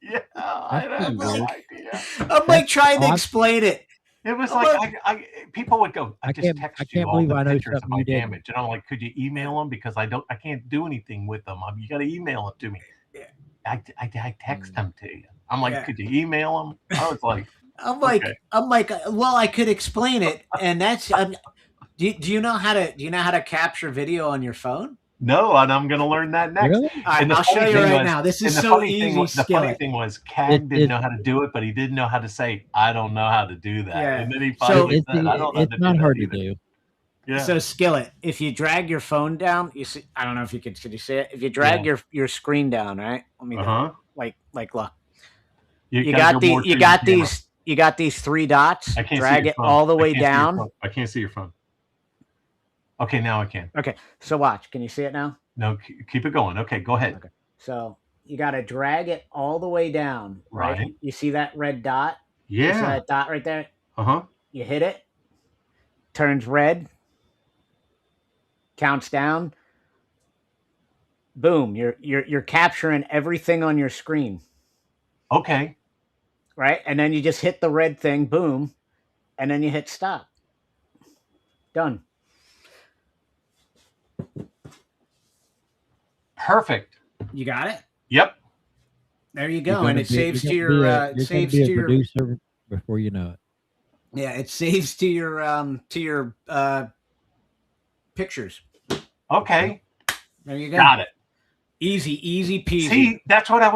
Yeah, I have no idea. I'm like trying to explain it. It was like people would go, I just text you all the pictures of my damage, and I'm like, could you email them, because I can't do anything with them. You got to email them to me. I text them to you. I'm like, could you email them? I was like, I'm like, well, I could explain it, and that's. Do you know how to capture video on your phone? No, and I'm going to learn that next. Really? I'll show you right now. This is so easy. The funny thing was, Cag didn't know how to do it, but he didn't know how to say, I don't know how to do that. Yeah. And then he finally said, I don't know how to do that. It's not hard to do. Yeah. So Skillet, if you drag your phone down, you see. I don't know if you could you see it. If you drag your screen down, right? Let me like look. You got these 3 dots. I can't drag it all the way down. I can't see your phone. Okay, now I can. Okay, so watch. Can you see it now? No, keep it going. Okay, go ahead. Okay. So you got to drag it all the way down. Right? You see that red dot? Yeah. You see that dot right there? Uh-huh. You hit it. Turns red. Counts down. Boom! You're capturing everything on your screen. Okay. Right, and then you just hit the red thing. Boom, and then you hit stop. Done. Perfect. You got it? Yep. There you go. And it saves to your producer before you know it. Yeah, it saves to your pictures. Okay. There you go. Got it. Easy peasy. See, that's what I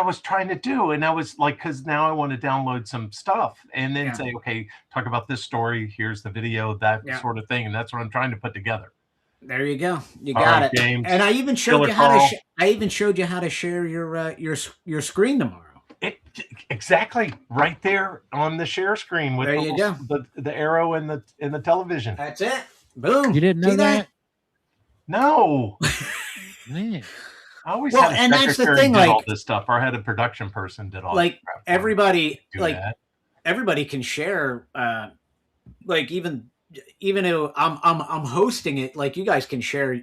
was trying to do. And I was like, because now I want to download some stuff and then say, okay, talk about this story. Here's the video, that sort of thing. And that's what I'm trying to put together. There you go. You got it. James, and I even showed you how to share your screen tomorrow. Exactly right there on the share screen with the arrow and the television. That's it. Boom. You didn't know that? No. Man. I always had a that's the secretary thing. Did like all this stuff. Our head of production person did all. Like that everybody, that. Everybody can share. Like even though I'm hosting it, like you guys can share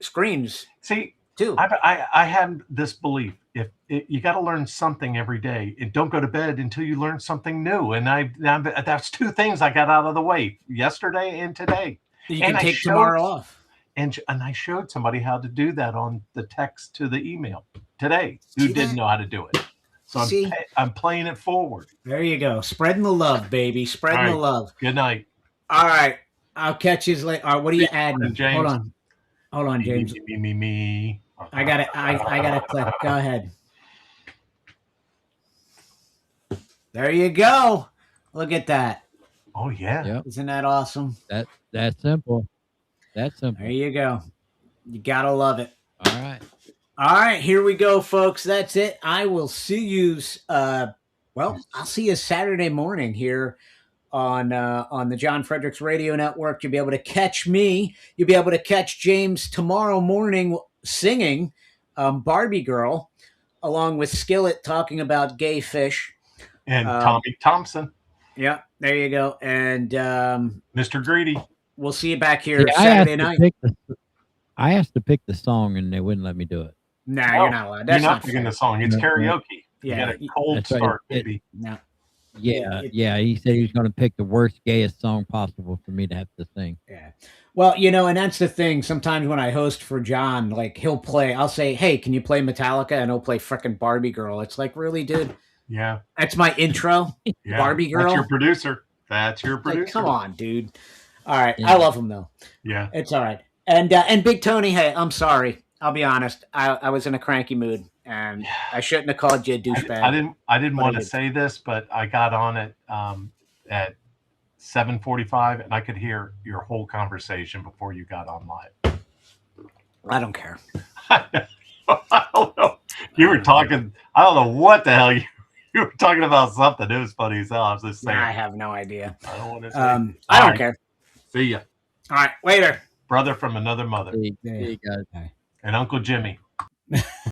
screens. See, too. I had this belief: if you got to learn something every day, and don't go to bed until you learn something new. And that's two things I got out of the way yesterday and today. You and can take tomorrow off. And I showed somebody how to do that on the text to the email today who See didn't that? know how to do it. So I'm playing it forward. There you go. Spreading the love, baby. Spreading the love. Good night. All right. I'll catch you later. What are you adding? James. Hold on, James. Me. I got it. I got to click. Go ahead. There you go. Look at that. Oh yeah. Yep. Isn't that awesome? That's simple. That's simple. There you go. You gotta love it. All right. All right, here we go, folks. That's it. I will see you. I'll see you Saturday morning here on the John Fredericks Radio Network. You'll be able to catch me. You'll be able to catch James tomorrow morning singing Barbie Girl, along with Skillet talking about gay fish. And Tommy Thompson. Yeah, there you go. And Mr. Greedy. We'll see you back here Saturday night. I asked to pick the song, and they wouldn't let me do it. No, you're not allowed. That's you're not picking the song. It's karaoke. Yeah, you got a cold start, baby. No. Yeah. He said he was going to pick the worst, gayest song possible for me to have to sing. Yeah. Well, and that's the thing. Sometimes when I host for John, like I'll say, "Hey, can you play Metallica?" And he'll play frickin' Barbie Girl. It's like, really, dude? Yeah. That's my intro. Yeah. Barbie Girl. That's your producer. Like, come on, dude. All right. Yeah. I love him though. Yeah. It's all right. And Big Tony, hey, I'm sorry. I'll be honest. I was in a cranky mood, and I shouldn't have called you a douchebag. I didn't want to say this, but I got on it at 7:45, and I could hear your whole conversation before you got on live. I don't care. I don't know. You were talking. I don't know what the hell you were talking about. Something. It was funny as hell. I was just saying. I have no idea. I don't want to say. I don't care. See ya. All right. Later. Brother from another mother. See you guys. And Uncle Jimmy.